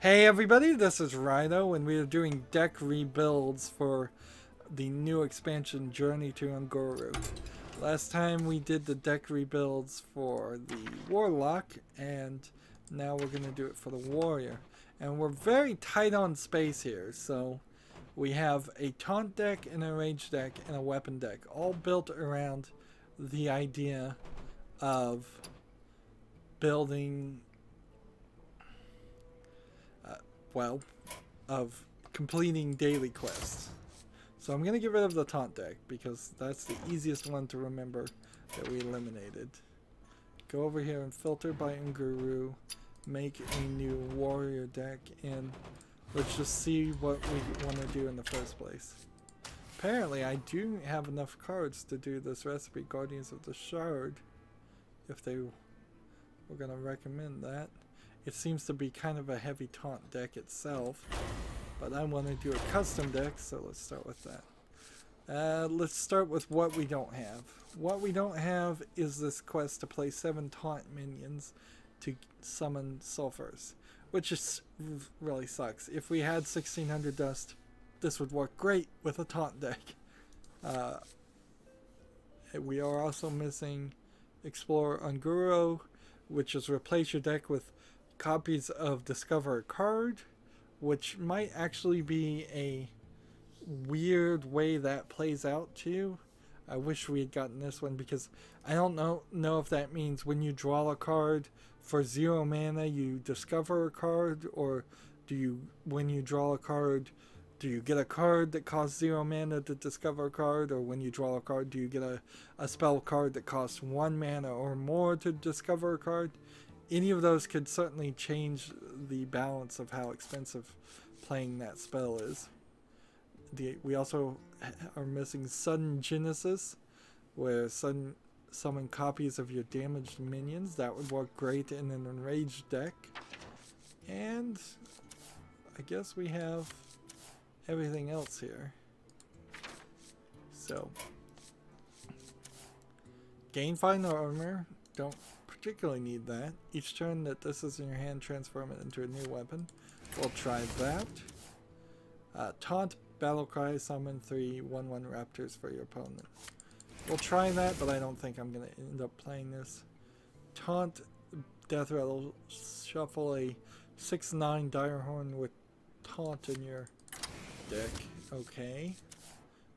Hey everybody, this is Rydo, and we are doing deck rebuilds for the new expansion Journey to Unguru. Last time we did the deck rebuilds for the Warlock, and now we're going to do it for the Warrior. And we're very tight on space here, so we have a taunt deck, and a rage deck, and a weapon deck, all built around the idea of building of completing daily quests. So I'm going to get rid of the taunt deck because that's the easiest one to remember that we eliminated. Go over here and filter by Unguru, make a new warrior deck, and let's just see what we want to do in the first place. Apparently I do have enough cards to do this recipe, Guardians of the Shard, if they were going to recommend that. It seems to be kind of a heavy taunt deck itself, but I want to do a custom deck, so let's start with that. Let's start with what we don't have. What we don't have is this quest to play 7 taunt minions to summon sulfurs, which is really sucks. If we had 1600 dust, this would work great with a taunt deck. We are also missing Explore Unguru, which is replace your deck with copies of Discover a Card, which might actually be a weird way that plays out too. I wish we had gotten this one because I don't know if that means when you draw a card for 0 mana you discover a card, or do you, when you draw a card, do you get a card that costs 0 mana to discover a card, or when you draw a card do you get a spell card that costs 1 mana or more to discover a card? Any of those could certainly change the balance of how expensive playing that spell is. We also are missing Sudden Genesis, where summon copies of your damaged minions. That would work great in an enraged deck. And I guess we have everything else here. So, gain fine armor. Don't particularly need that. Each turn that this is in your hand, transform it into a new weapon. We'll try that. Taunt, Battlecry, summon 3 1/1 raptors for your opponent. We'll try that, but I don't think I'm going to end up playing this. Taunt, Death Rattle, shuffle a 6/9 Direhorn with Taunt in your deck. Okay.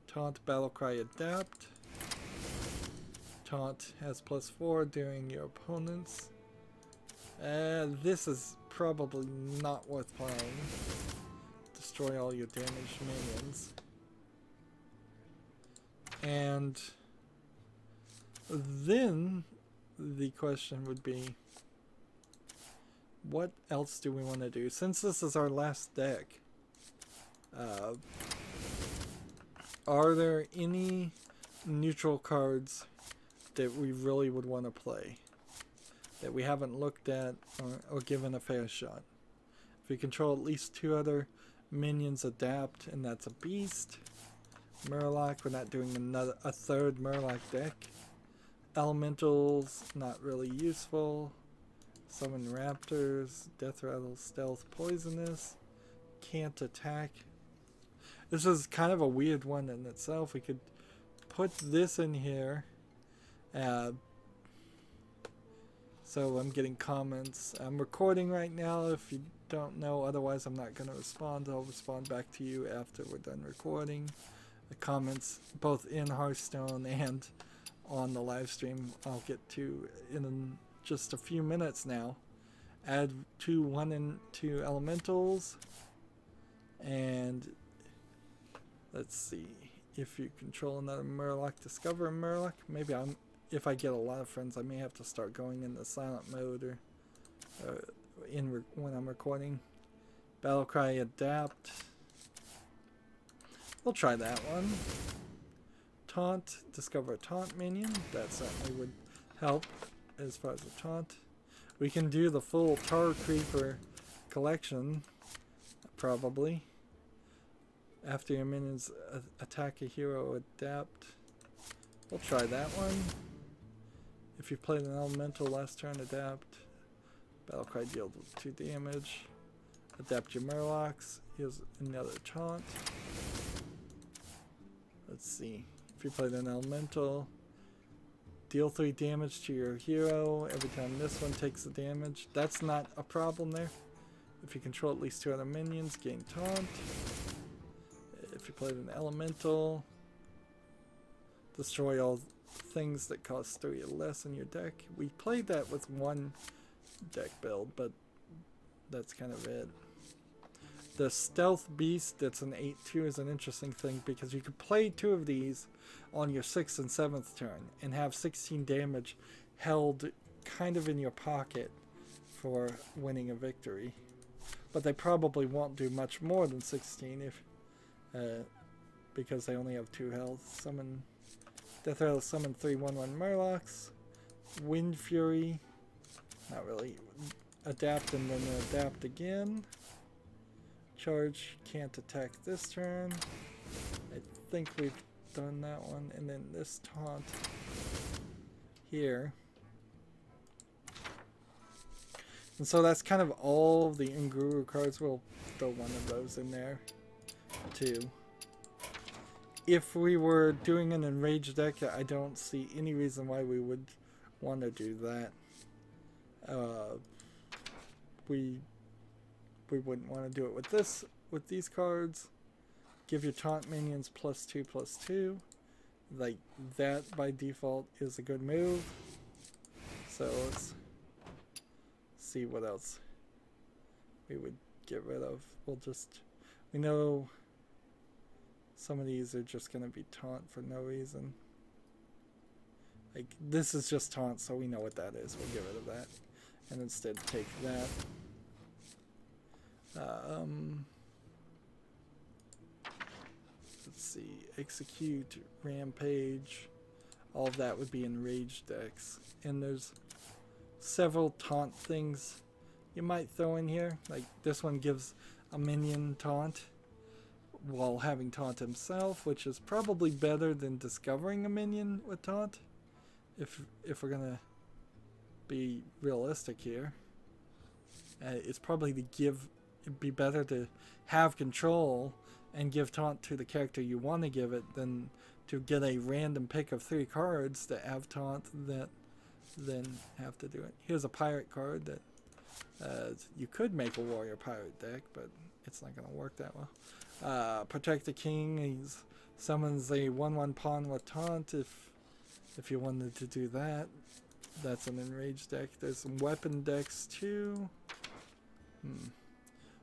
Taunt, Battlecry, Adapt. Taunt has +4 during your opponents. This is probably not worth playing. Destroy all your damaged minions. And then the question would be, what else do we want to do? Since this is our last deck, are there any neutral cards that we really would want to play that we haven't looked at or given a fair shot? If we control at least 2 other minions, adapt, and that's a beast. Murloc, we're not doing a third Murloc deck. Elementals, not really useful. Summon raptors, death rattle, stealth, poisonous. Can't attack. This is kind of a weird one in itself. We could put this in here. So I'm getting comments. I'm recording right now if you don't know, otherwise I'm not going to respond. I'll respond back to you after we're done recording. The comments both in Hearthstone and on the live stream I'll get to in just a few minutes now. Add 2 1 and 2 elementals, and let's see, if you control another Murloc, discover a Murloc. Maybe if I get a lot of friends, I may have to start going into silent mode or when I'm recording. Battlecry, adapt. We'll try that one. Taunt, discover a taunt minion. That certainly would help as far as the taunt. We can do the full Tar Creeper collection, probably. After your minions attack a hero, adapt. We'll try that one. If you played an elemental last turn, adapt. Battlecry deals 2 damage. Adapt your Murlocs. Here's another taunt. Let's see. If you played an elemental, deal 3 damage to your hero every time this one takes the damage. That's not a problem there. If you control at least 2 other minions, gain taunt. If you played an elemental, destroy all things that cost 3 or less in your deck. We played that with one deck build, but that's kind of it. The Stealth Beast that's an 8/2 is an interesting thing because you could play 2 of these on your 6th and 7th turn and have 16 damage held kind of in your pocket for winning a victory. But they probably won't do much more than 16 if because they only have 2 health. Summon Death Rattle, summon 3 1/1 Murlocs. Wind Fury, not really. Adapt and then adapt again. Charge, can't attack this turn. I think we've done that one. And then this taunt here. And so that's kind of all the Unguru cards. We'll throw one of those in there too. If we were doing an enraged deck, I don't see any reason why we would want to do that. We wouldn't want to do it with these cards. Give your taunt minions +2/+2. Like that by default is a good move. So let's see what else we would get rid of. We know some of these are just going to be taunt for no reason. Like this is just taunt, so we know what that is. We'll get rid of that and instead take that. Let's see, execute, rampage, all of that would be in rage decks. And there's several taunt things you might throw in here. Like this one gives a minion taunt while having taunt himself, which is probably better than discovering a minion with taunt. If we're gonna be realistic here, it's probably it'd be better to have control and give taunt to the character you want to give it than to get a random pick of 3 cards that have taunt that then have to do it. Here's a pirate card that you could make a warrior pirate deck, but it's not going to work that well. Protect the King. He summons a 1/1 pawn with taunt if you wanted to do that. That's an enraged deck. There's some weapon decks too.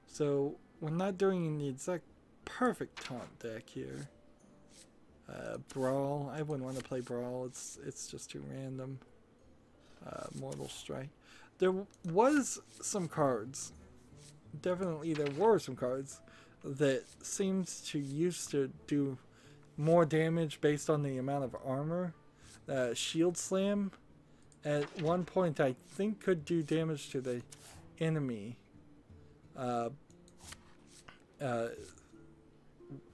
So we're not doing the exact perfect taunt deck here. Brawl. I wouldn't want to play Brawl. It's just too random. Mortal Strike. There was some cards. Definitely there were some cards that seemed to used to do more damage based on the amount of armor. Shield Slam at one point I think could do damage to the enemy.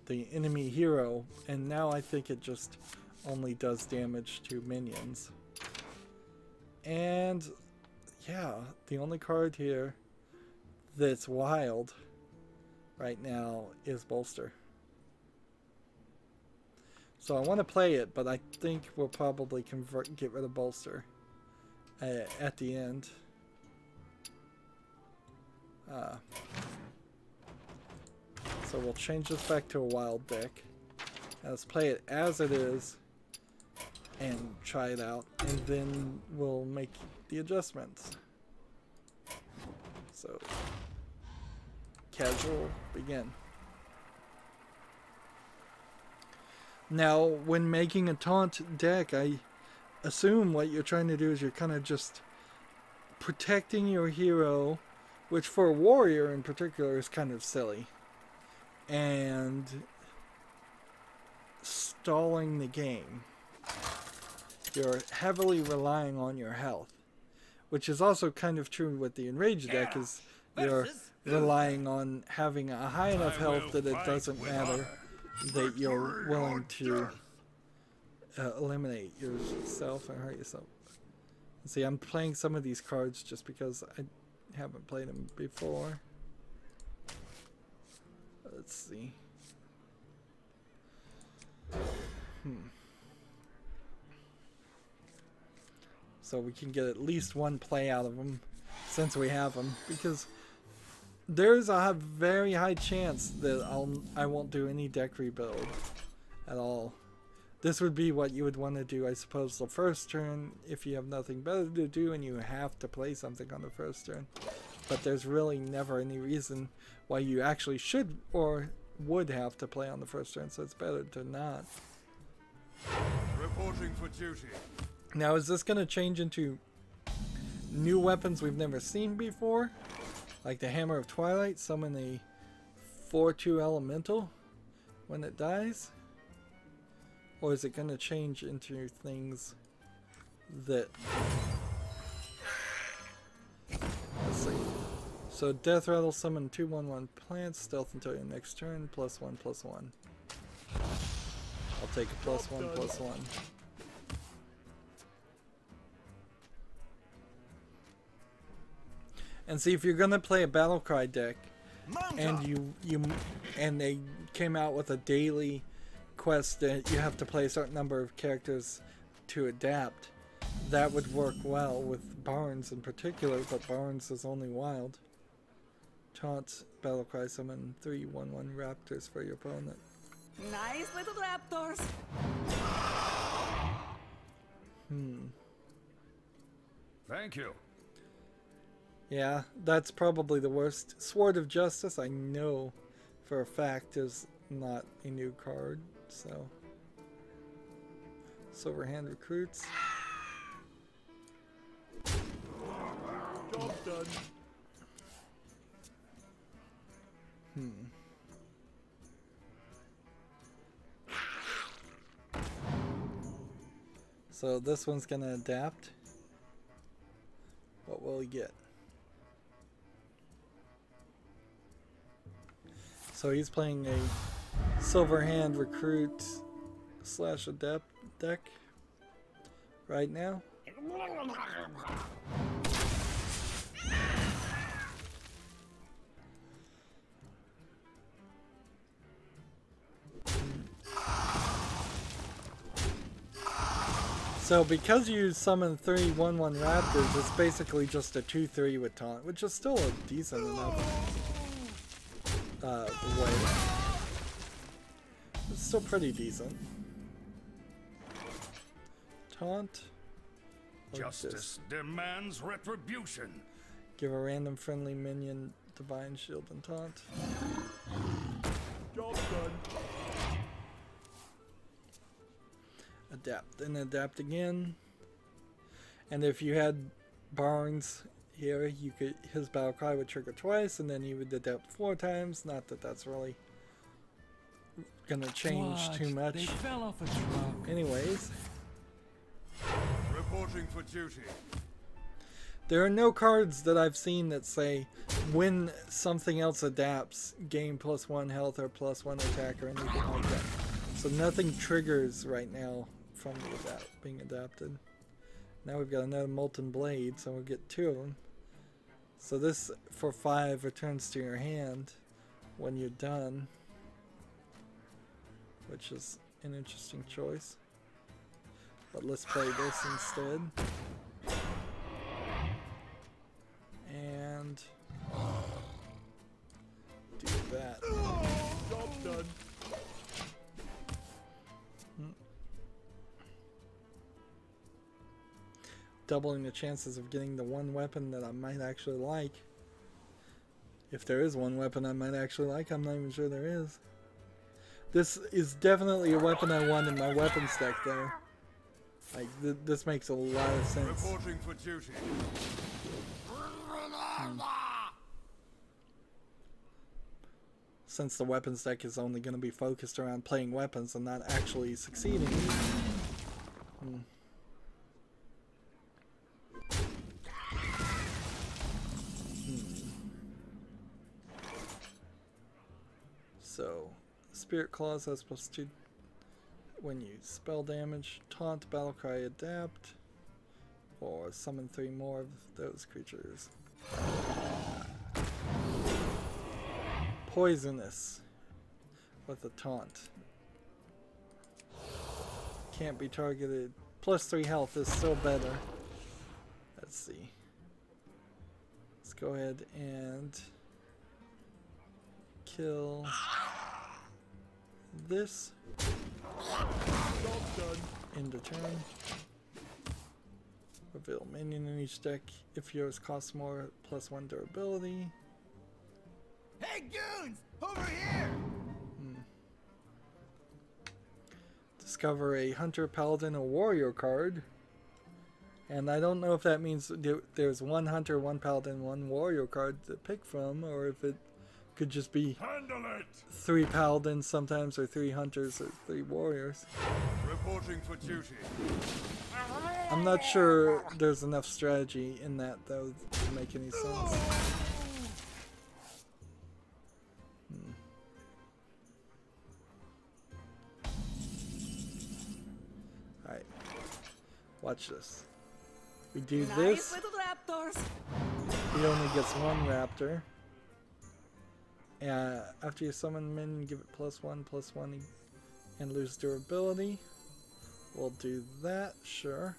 The enemy hero, and now I think it just only does damage to minions. And yeah, the only card here that's wild right now is Bolster. So I want to play it, but I think we'll probably get rid of Bolster at the end. So we'll change this back to a wild deck. Let's play it as it is and try it out, and then we'll make the adjustments. So casual, begin. Now when making a taunt deck, I assume what you're trying to do is you're kind of just protecting your hero, which for a warrior in particular is kind of silly, and stalling the game. You're heavily relying on your health, which is also kind of true with the enraged deck, is you're relying on having a high enough health that it doesn't matter that you're willing to eliminate yourself and hurt yourself. See, I'm playing some of these cards just because I haven't played them before. so we can get at least one play out of them since we have them, because there's a very high chance that I won't do any deck rebuild at all. This would be what you would want to do, I suppose, the first turn if you have nothing better to do and you have to play something on the first turn. But there's really never any reason why you actually should or would have to play on the first turn, so it's better to not. Reporting for duty. Now, is this going to change into new weapons we've never seen before? Like the Hammer of Twilight, summon a 4/2 elemental when it dies? Or is it going to change into things that... Let's see. So Death Rattle, summon 2/1/1 plants, stealth until your next turn, +1/+1. I'll take a +1/+1. And see, if you're gonna play a Battlecry deck, and they came out with a daily quest that you have to play a certain number of characters to adapt, that would work well with Barnes in particular, but Barnes is only wild. Taunt, Battlecry, summon 3/1/1 raptors for your opponent. Nice little raptors. Thank you. Yeah, that's probably the worst. Sword of Justice, I know for a fact, is not a new card, so. Silverhand Recruits. Job done. So this one's gonna adapt. What will he get? So he's playing a Silverhand Recruit / Adept deck right now. So because you summon 3/1/1 raptors, it's basically just a 2/3 with taunt, which is still a decent enough way. It's still pretty decent. Taunt. Justice demands retribution. Give a random friendly minion Divine Shield and Taunt. Job done. Adapt and adapt again. And if you had Barnes here, you could, his battle cry would trigger twice, and then he would adapt 4 times. Not that that's really gonna change too much. They fell off a truck. Anyways, Reporting for duty. there are no cards that I've seen that say when something else adapts, gain +1 health or +1 attack or anything like that. So nothing triggers right now from the being adapted. Now we've got another Molten Blade, so we'll get 2 of them. So this, for 5, returns to your hand when you're done, which is an interesting choice. But let's play this instead. And do that. Job done. Doubling the chances of getting the one weapon that I might actually like. If there is one weapon I might actually like, I'm not even sure there is. This is definitely a weapon I want in my weapons deck, though. Like, this makes a lot of sense. Reporting for duty. Since the weapons deck is only going to be focused around playing weapons and not actually succeeding. So, Spirit Claws has +2 when you spell damage, Taunt, Battlecry, Adapt, or summon 3 more of those creatures. Poisonous with a Taunt. Can't be targeted. +3 health is still better Let's see. Let's go ahead and kill this. End of turn. Reveal minion in each deck. If yours costs more, +1 durability. Hey goons! Over here! Discover a hunter, paladin, or warrior card. And I don't know if that means there's one hunter, one paladin, one warrior card to pick from, or if it could just be Handle it! 3 paladins sometimes, or 3 hunters, or 3 warriors. Reporting for duty. I'm not sure there's enough strategy in that, though, to make any sense. Alright. Watch this. We do Nice this. little raptors. He only gets 1 raptor. After you summon minion, give it +1/+1 and lose durability. We'll do that, sure.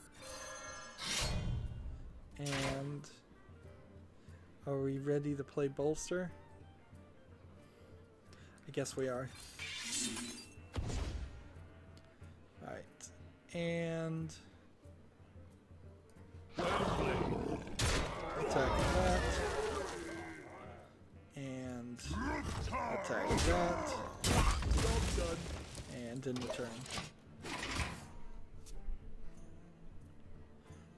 And are we ready to play bolster? I guess we are. Alright. And attack that. And attack that. And in return.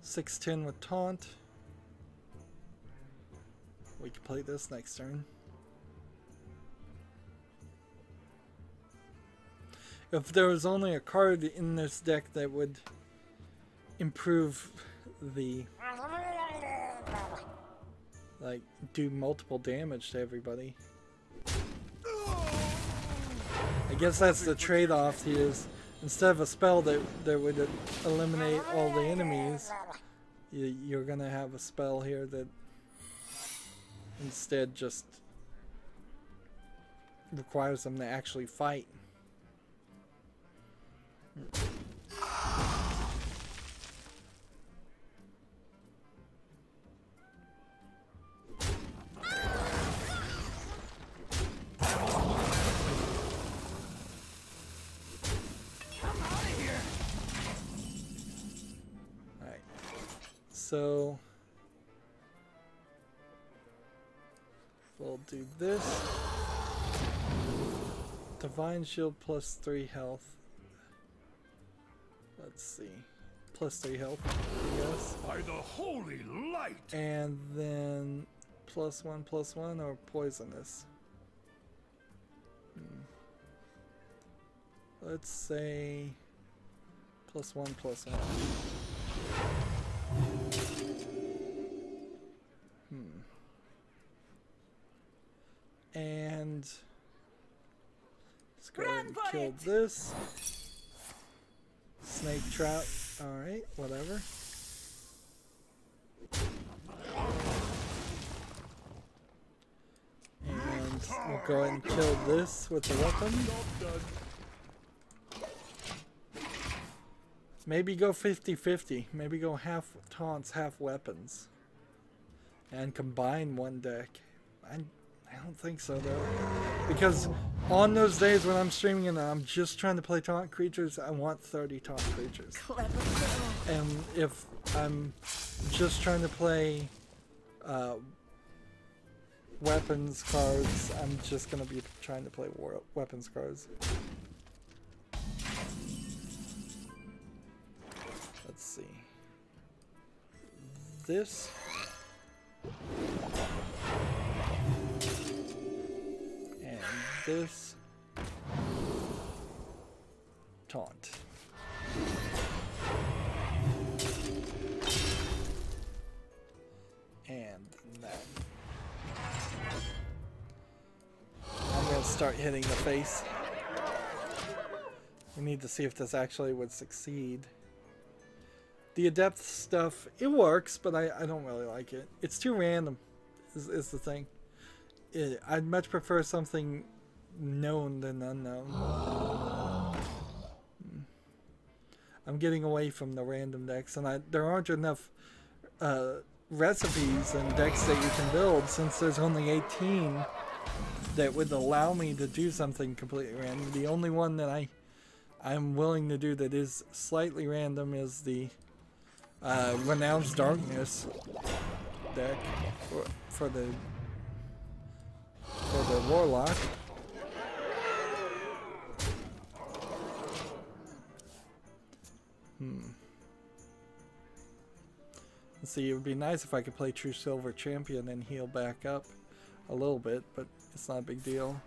6/10 with taunt. We can play this next turn. If there was only a card in this deck that would improve the, like, do multiple damage to everybody. I guess that's the trade-off here, is instead of a spell that would eliminate all the enemies, you're gonna have a spell here that instead just requires them to actually fight. So we'll do this. Divine Shield +3 health. Let's see. +3 health, I guess. By the holy light! And then +1/+1 or poisonous. Let's say +1/+1. And let's go ahead and kill this. Snake trap. Alright, whatever. And we'll go ahead and kill this with the weapon. Maybe go 50-50. Maybe go half taunts, half weapons. And combine one deck. I don't think so, though. Because on those days when I'm streaming and I'm just trying to play taunt creatures, I want 30 taunt creatures. And if I'm just trying to play weapons cards, I'm just going to be trying to play weapons cards. Let's see. This. And this. Taunt. And that. I'm going to start hitting the face. We need to see if this actually would succeed. The adept stuff, it works, but I don't really like it. It's too random, is the thing. I'd much prefer something known than unknown. I'm getting away from the random decks, and there aren't enough recipes and decks that you can build, since there's only 18 that would allow me to do something completely random. The only one that I'm willing to do that is slightly random is the Renounced Darkness deck for the Warlock. Let's see, it would be nice if I could play True Silver Champion and heal back up a little bit, but it's not a big deal.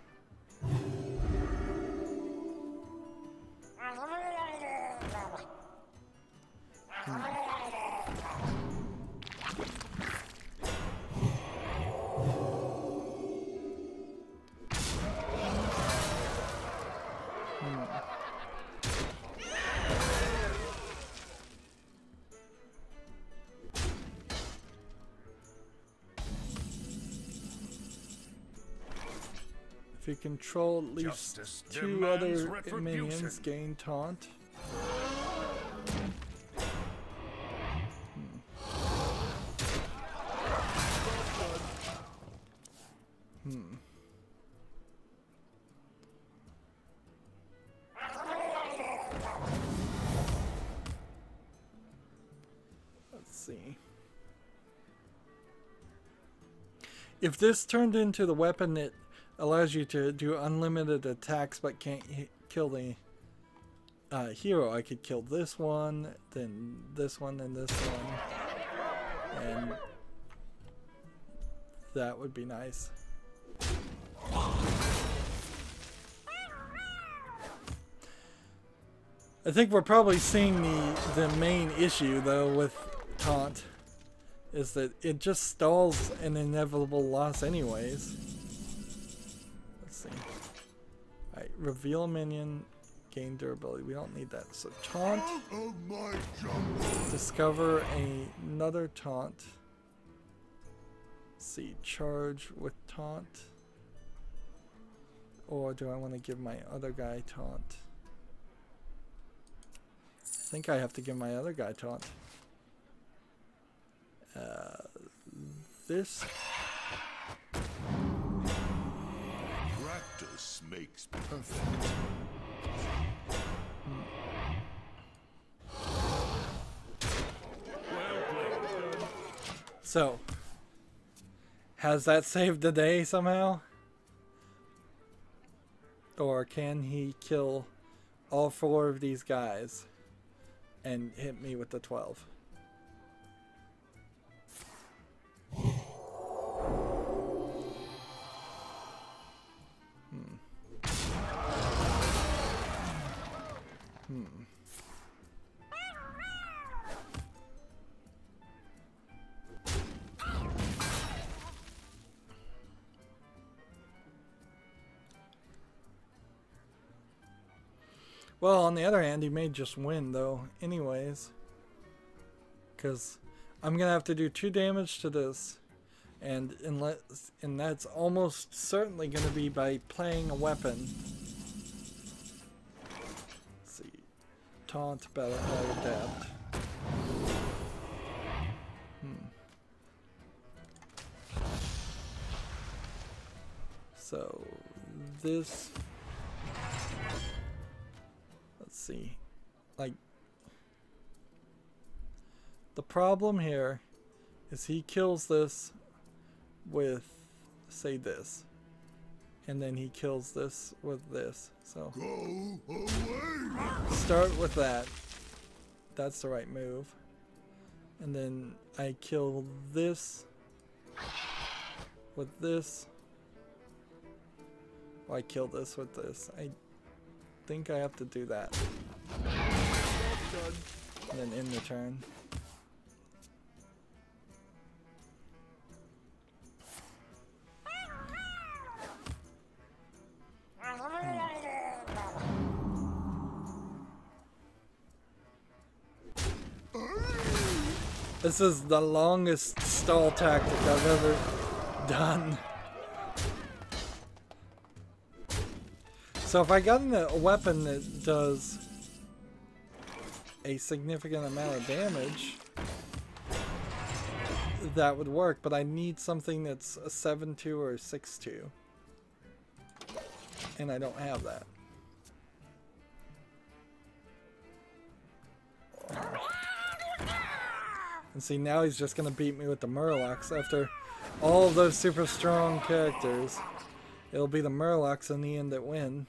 If you control at least Justice 2 demands other retribution. minions, gain taunt. Let's see. If this turned into the weapon that allows you to do unlimited attacks but can't kill the hero, I could kill this one, then this one, and this one, and that would be nice. I think we're probably seeing the main issue though with taunt is that it just stalls an inevitable loss anyways. Let's see. Alright, reveal a minion, gain durability. We don't need that. So taunt. Discover another taunt. Let's see, charge with taunt. Or do I want to give my other guy taunt? I think I have to give my other guy taunt. This. Practice makes perfect. So, has that saved the day somehow? Or can he kill all 4 of these guys and hit me with the 12? Well, on the other hand, he may just win, though, anyways. Because I'm going to have to do 2 damage to this. And that's almost certainly going to be by playing a weapon. Let's see. Taunt, battle, adapt. So, this... Let's see. Like, the problem here is he kills this with, say, this. And then he kills this with this. So, Go away. start with that. That's the right move. And then I kill this with this. Or I kill this with this. I think I have to do that. And then end the turn. This is the longest stall tactic I've ever done. So if I got a weapon that does a significant amount of damage, that would work, but I need something that's a 7.2 or a 6.2. And I don't have that. And see, now he's just gonna beat me with the Murlocs. After all of those super strong characters, it'll be the Murlocs in the end that win.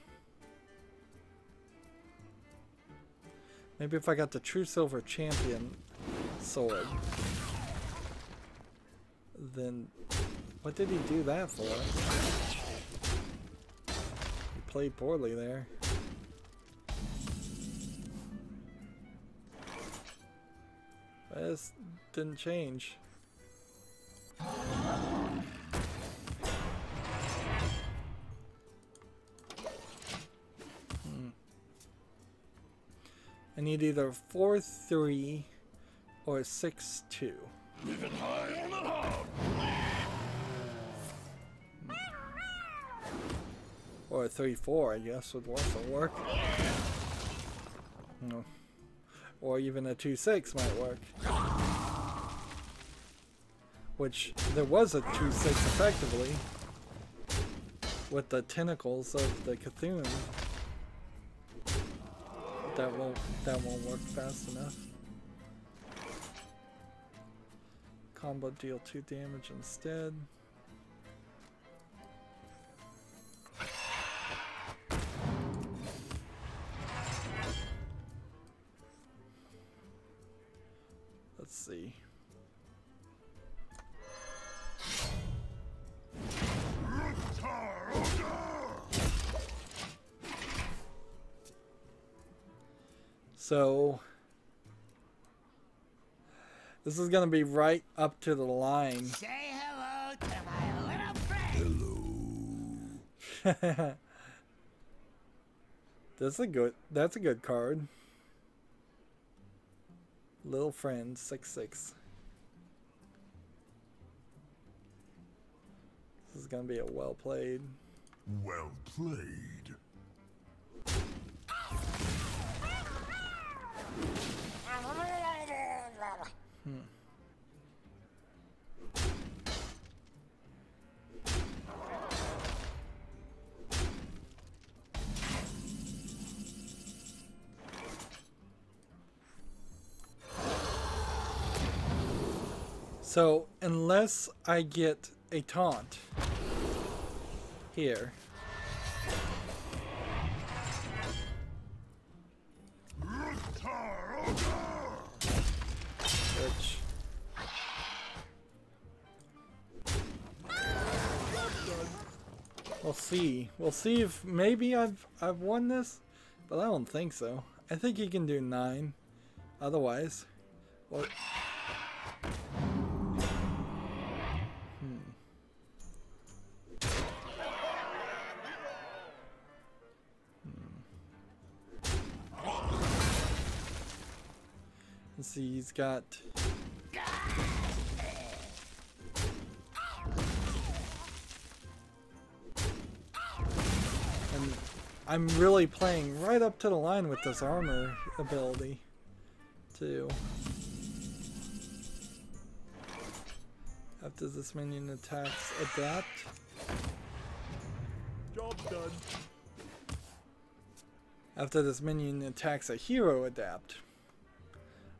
Maybe if I got the True Silver Champion sword, then what did he do that for? He played poorly there. This didn't change. I need either 4.3 or 6.2. Or a 3.4, I guess, would also work. No. Or even a 2.6 might work. Which, there was a 2.6 effectively. With the tentacles of the Cthulhu. That won't work fast enough. Combo deal 2 damage instead. Let's see. So this is gonna be right up to the line. Say hello to my little friend. Hello. That's a good card. Little friend 6/6. This is gonna be a well played. Well played. So unless I get a taunt here, which we'll see. We'll see if maybe I've won this, but I don't think so. I think he can do 9. Otherwise, well, let's see, he's got and I'm really playing right up to the line with this armor ability too. After this minion attacks, adapt. Job done. After this minion attacks a hero, adapt.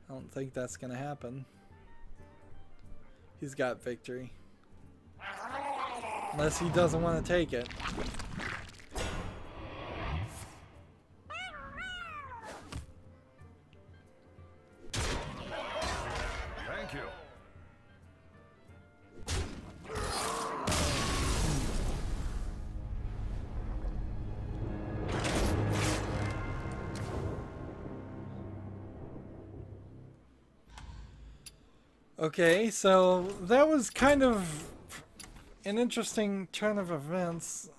I don't think that's gonna happen. He's got victory. Unless he doesn't want to take it. Thank you. Okay, so that was kind of an interesting turn of events,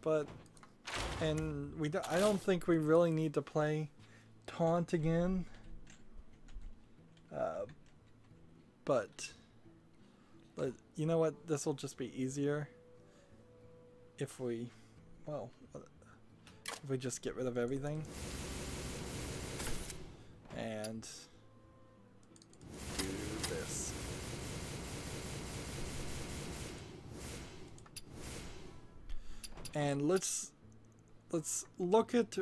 but I don't think we really need to play taunt again. But you know what? This will just be easier if we just get rid of everything and do this. And let's look at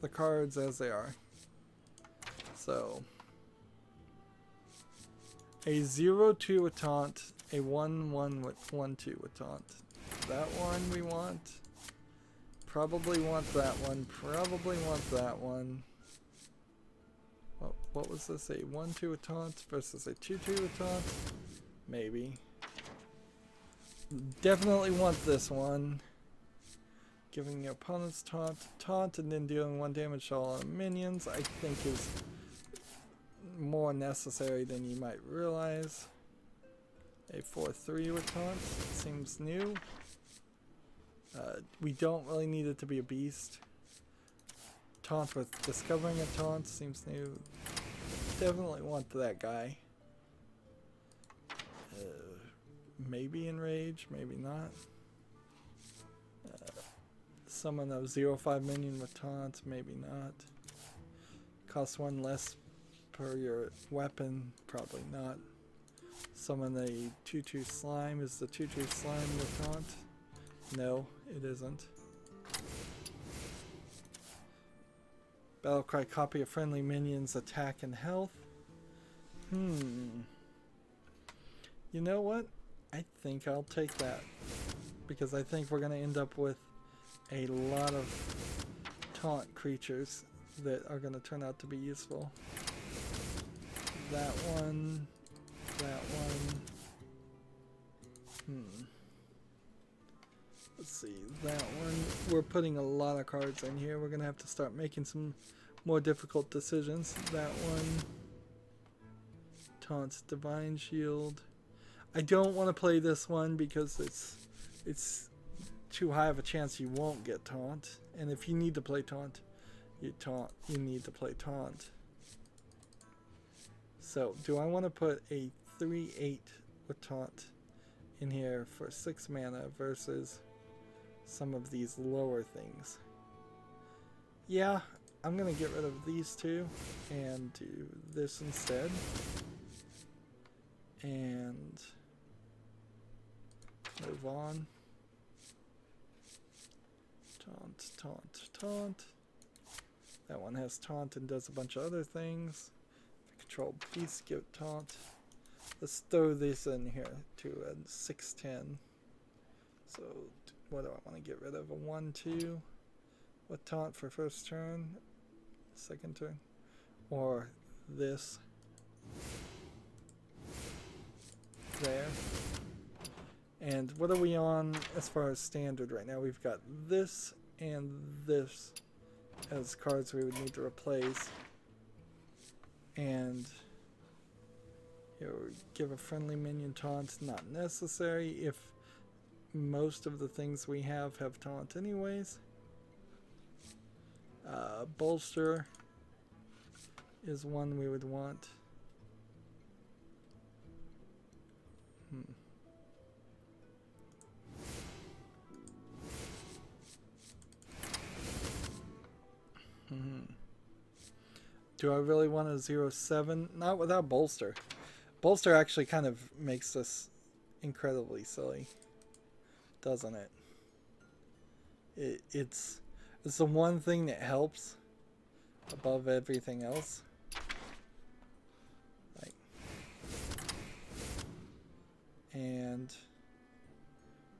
the cards as they are. So a 0/2 with taunt, a 1/1 with 1/2 with taunt. That one we want. Probably want that one. Probably want that one. What was this? A 1/2 with taunt versus a 2/2 with taunt? Maybe. Definitely want this one. Giving your opponent's taunt and then dealing 1 damage to all minions, I think is more necessary than you might realize. A 4/3 with taunt seems new. We don't really need it to be a beast. Taunt with discovering a taunt seems new. Definitely want that guy. Maybe enrage, maybe not. Summon a 0/5 minion with taunt, maybe not. Cost 1 less per your weapon, probably not. Summon a 2/2 slime. Is the 2/2 slime with taunt? No, it isn't. Battlecry, copy of friendly minions' attack and health. You know what? I think I'll take that. Because I think we're going to end up with a lot of taunt creatures that are going to turn out to be useful. That one. That one. Let's see, that one. We're putting a lot of cards in here. We're going to have to start making some more difficult decisions. That one. Taunts, Divine Shield. I don't want to play this one because it's too high of a chance you won't get taunt. And if you need to play taunt, you need to play taunt. So, do I want to put a 3/8 with taunt in here for 6 mana versus some of these lower things? Yeah, I'm going to get rid of these two and do this instead. And move on. Taunt, taunt, taunt. That one has taunt and does a bunch of other things. Control beast, give taunt. Let's throw this in here to a 6/10. So what do I want to get rid of? A 1/2 with taunt for first turn, second turn, or this there. And what are we on as far as standard right now? We've got this and this as cards we would need to replace. And give a friendly minion taunt, not necessary if most of the things we have taunt anyways. Bolster is one we would want. Do I really want a 0/7? Not without Bolster. Bolster actually kind of makes this incredibly silly, doesn't it? It's the one thing that helps above everything else. Like, and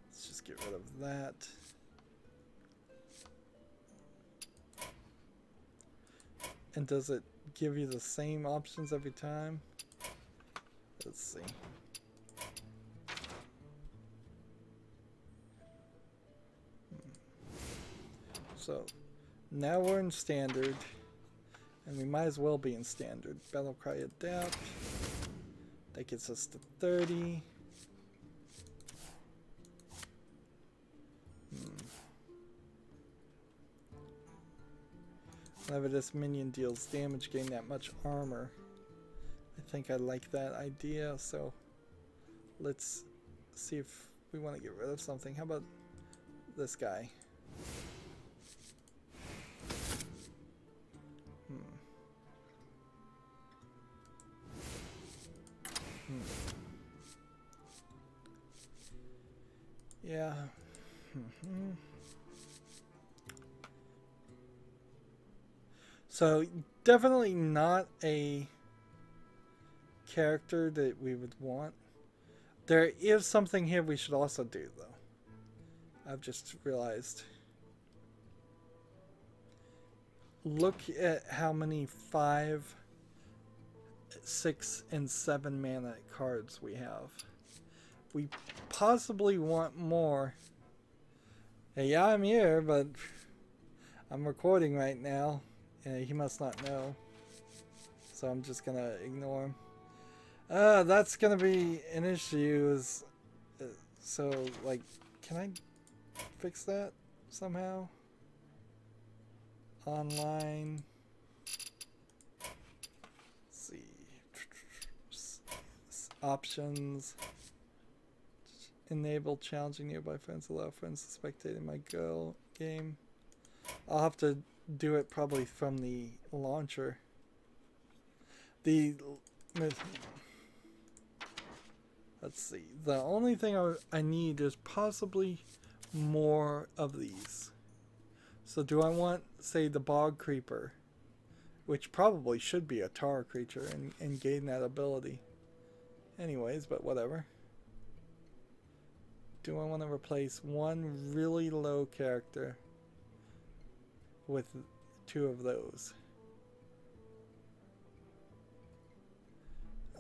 let's just get rid of that. And does it give you the same options every time? Let's see. So now we're in standard, and we might as well be in standard. Battlecry adapt. That gets us to 30. Whenever this minion deals damage, gain that much armor. I think I like that idea, so let's see if we want to get rid of something. How about this guy? Yeah. So definitely not a character that we would want. There is something here we should also do, though. I've just realized. Look at how many 5, 6, and 7 mana cards we have. We possibly want more. Hey, yeah, I'm here, but I'm recording right now. And he must not know. So I'm just gonna ignore him. That's gonna be an issue. So, like, can I fix that somehow? Online. Let's see. Options. Enable challenging nearby friends. Allow friends to spectate in my game. I'll have to do it probably from the launcher. Let's see. The only thing I need is possibly more of these. So do I want, say, the bog creeper, which probably should be a tar creature and gain that ability. Anyways, but whatever. Do I want to replace one really low character with 2 of those?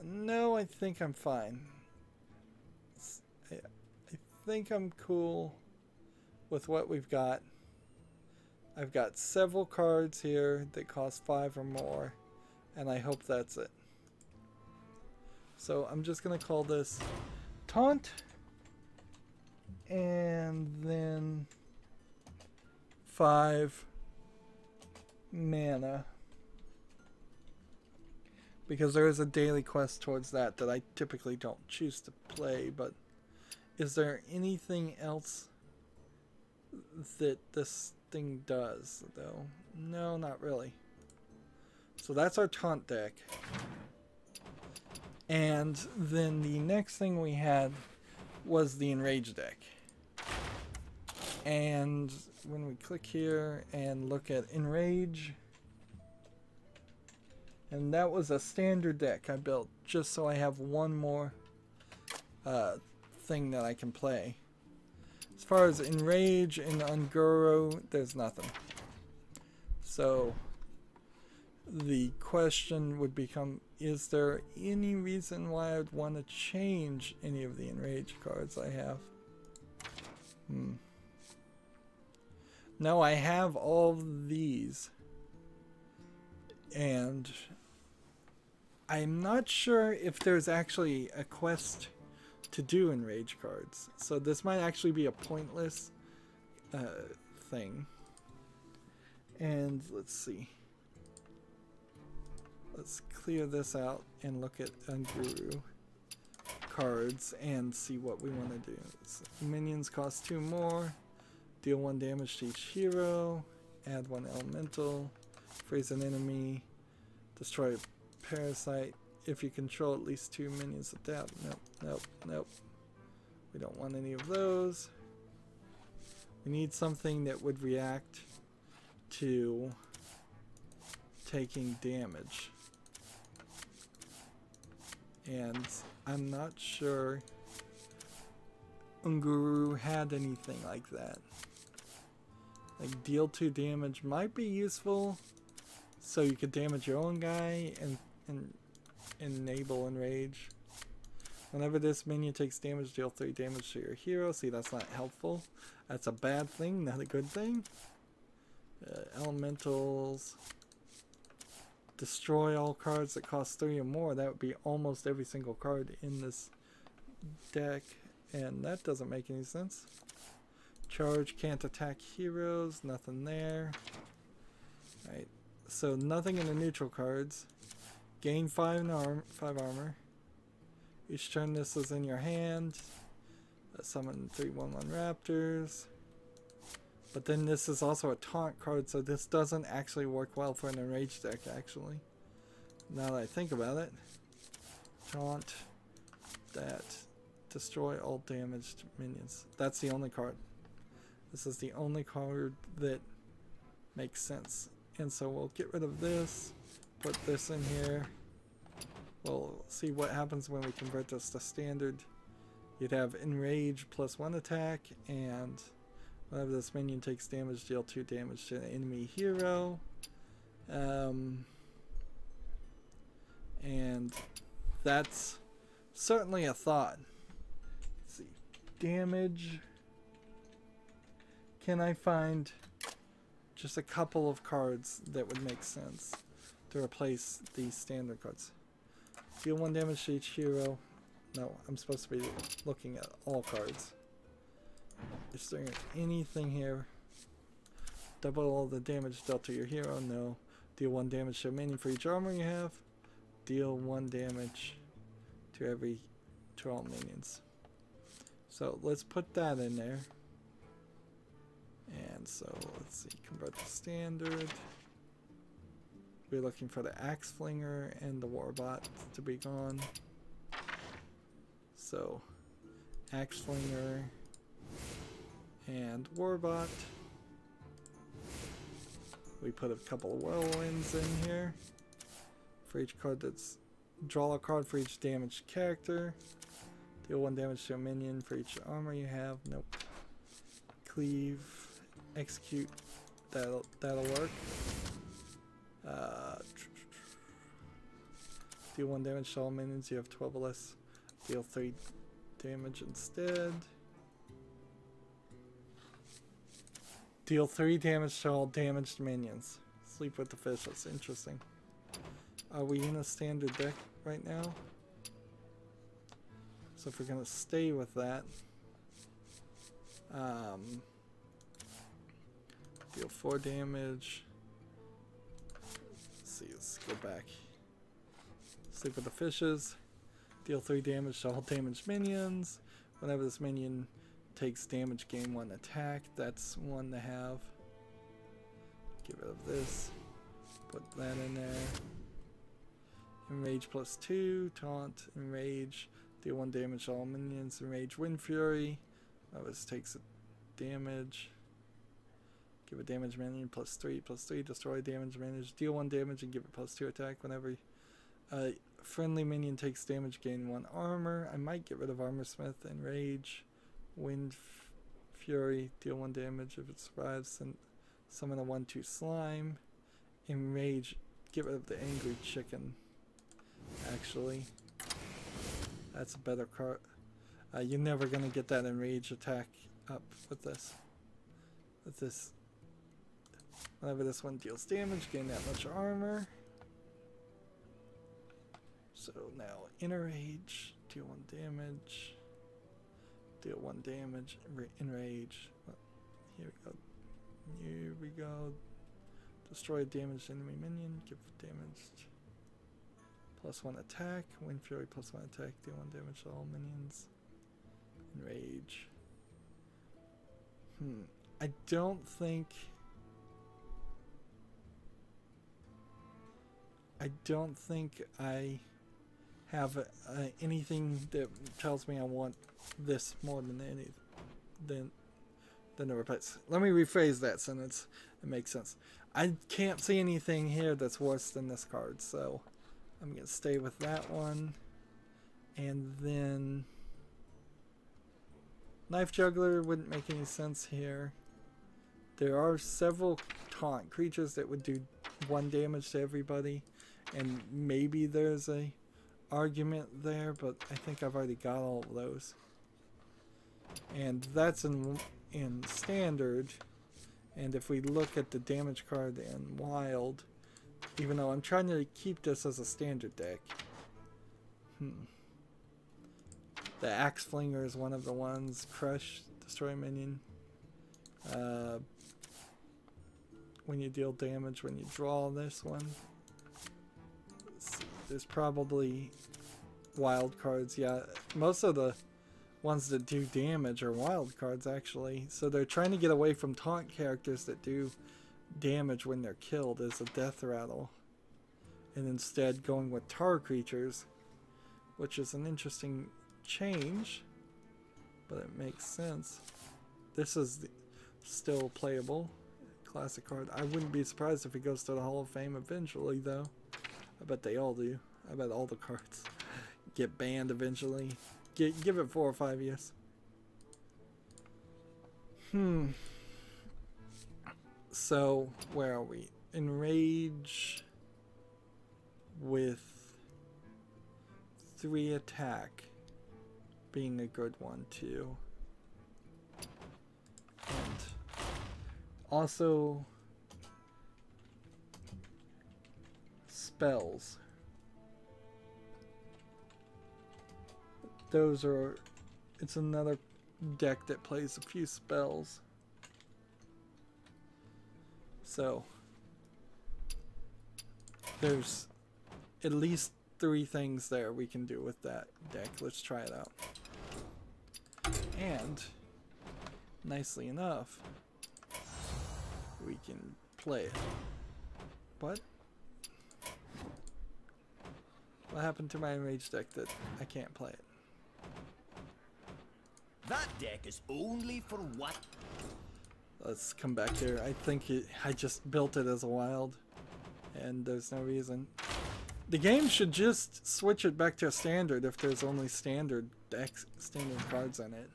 No, I think I'm fine. I think I'm cool with what we've got. I've got several cards here that cost 5 or more, and I hope that's it. So I'm just going to call this Taunt, and then 5 mana, because there is a daily quest towards that I typically don't choose to play. But is there anything else that this thing does, though? No, not really. So that's our taunt deck. And then the next thing we had was the enrage deck. And when we click here and look at enrage, and that was a standard deck I built just so I have one more thing that I can play. As far as enrage and unguro, there's nothing. So the question would become, is there any reason why I'd want to change any of the enrage cards I have? No, I have all these, and I'm not sure if there's actually a quest to do enrage cards, so this might actually be a pointless thing. And let's see, let's clear this out and look at unguru cards and see what we want to do. So minions cost 2 more. Deal 1 damage to each hero, add 1 elemental, freeze an enemy, destroy a parasite. If you control at least 2 minions, adapt. Nope, nope, nope. We don't want any of those. We need something that would react to taking damage. And I'm not sure Unguru had anything like that. Like, deal 2 damage might be useful, so you could damage your own guy and enable enrage. Whenever this minion takes damage, deal 3 damage to your hero. See, that's not helpful. That's a bad thing, not a good thing. Elementals. Destroy all cards that cost 3 or more. That would be almost every single card in this deck, and that doesn't make any sense. Charge, can't attack heroes, nothing there. Alright, so nothing in the neutral cards. Gain 5 armor. Each turn this is in your hand. Summon 3/1/1 raptors. But then this is also a taunt card, so this doesn't actually work well for an enraged deck, actually. Now that I think about it. Taunt. That. Destroy all damaged minions. That's the only card. This is the only card that makes sense. And so we'll get rid of this, put this in here. We'll see what happens when we convert this to standard. You'd have Enrage plus 1 attack, and whenever this minion takes damage, deal 2 damage to an enemy hero. And that's certainly a thought. Let's see. Damage. Can I find just a couple of cards that would make sense to replace these standard cards? Deal 1 damage to each hero. No, I'm supposed to be looking at all cards. Is there anything here? Double all the damage dealt to your hero. No. Deal 1 damage to a minion for each armor you have. Deal 1 damage to all minions. So let's put that in there. And so let's see, convert to standard. We're looking for the Axe Flinger and the Warbot to be gone. So Axe Flinger and Warbot. We put a couple of Whirlwinds in here. For each card that's... Draw a card for each damaged character. Deal 1 damage to a minion for each armor you have. Nope. Cleave. Execute. That'll work. Deal 1 damage to all minions. You have 12 or less. Deal 3 damage instead. Deal 3 damage to all damaged minions. Sleep with the fish. That's interesting. Are we in a standard deck right now? So if we're going to stay with that. Deal 4 damage. Let's see, let's go back. Sleep with the fishes. Deal 3 damage to all damaged minions. Whenever this minion takes damage, gain 1 attack. That's one to have. Get rid of this. Put that in there. Enrage plus 2. Taunt. Enrage. Deal 1 damage to all minions. Enrage Wind Fury. This takes a damage. Give a damage minion plus 3. Plus 3. Destroy damage minion. Deal 1 damage and give it plus 2 attack. Whenever a friendly minion takes damage, gain 1 armor. I might get rid of Armor Smith. Enrage. Wind Fury. Deal 1 damage if it survives. And summon a 1/2 slime. Enrage. Get rid of the Angry Chicken. Actually. That's a better card. You're never going to get that Enrage attack up with this. With this. Whenever this one deals damage, gain that much armor. So now Enrage, deal 1 damage. Deal 1 damage, Enrage. Here we go. Here we go. Destroy a damaged enemy minion, give damage. Plus 1 attack, Wind Fury plus 1 attack, deal 1 damage to all minions. Enrage. I don't think I have anything that tells me I want this more than the replace. Let me rephrase that sentence. It makes sense. I can't see anything here that's worse than this card, so I'm gonna stay with that one. And then Knife Juggler wouldn't make any sense here. There are several taunt creatures that would do 1 damage to everybody, and maybe there's a argument there, but I think I've already got all of those. And that's in standard. And if we look at the damage card in wild, even though I'm trying to keep this as a standard deck. The Axe Flinger is one of the ones. Crush, destroy minion. When you deal damage, when you draw this one. Let's see, there's probably wild cards. Yeah, most of the ones that do damage are wild cards actually. So they're trying to get away from taunt characters that do damage when they're killed as a death rattle. And instead going with tar creatures, which is an interesting change, but it makes sense. This is still playable. Classic card. I wouldn't be surprised if it goes to the Hall of Fame eventually, though. I bet they all do. I bet all the cards get banned eventually. Give it 4 or 5 years. So, where are we? Enrage with 3 attack being a good one too. And also spells. Those are, it's another deck that plays a few spells. So there's at least 3 things there we can do with that deck. Let's try it out. And nicely enough, we can play it. What? What happened to my Enrage deck that I can't play it? That deck is only for what? Let's come back here. I think I just built it as a wild, and there's no reason. The game should just switch it back to a standard if there's only standard decks, standard cards in it.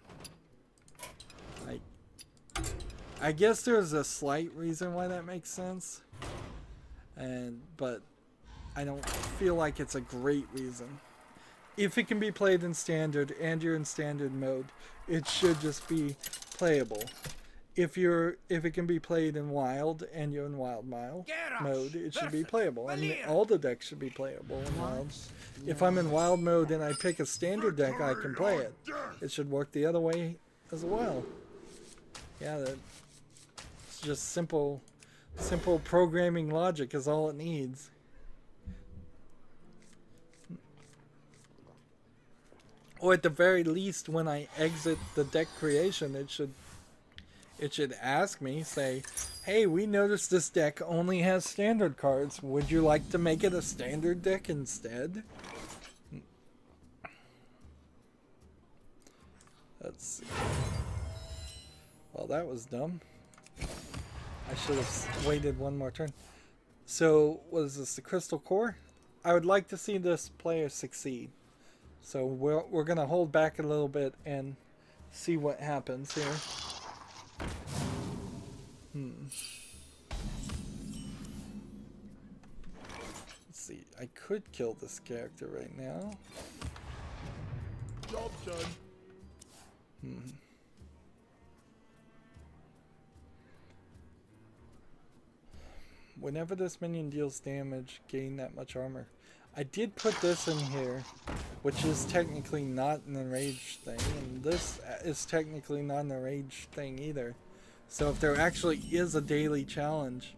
I guess there's a slight reason why that makes sense, but I don't feel like it's a great reason. If it can be played in standard and you're in standard mode, it should just be playable. If it can be played in wild and you're in wild mode, it should be playable. And all the decks should be playable in wild. If I'm in wild mode and I pick a standard deck, I can play it. It should work the other way as well. Yeah, it's just simple programming logic is all it needs. Or at the very least, when I exit the deck creation, it should ask me, say, hey, we noticed this deck only has standard cards. Would you like to make it a standard deck instead? Let's see. Well, that was dumb. I should have waited one more turn. So, what is this, the Crystal Core? I would like to see this player succeed. So we're going to hold back a little bit and see what happens here. Let's see. I could kill this character right now. Job done. Whenever this minion deals damage, gain that much armor. I did put this in here, which is technically not an enraged thing, and this is technically not an enraged thing either. So if there actually is a daily challenge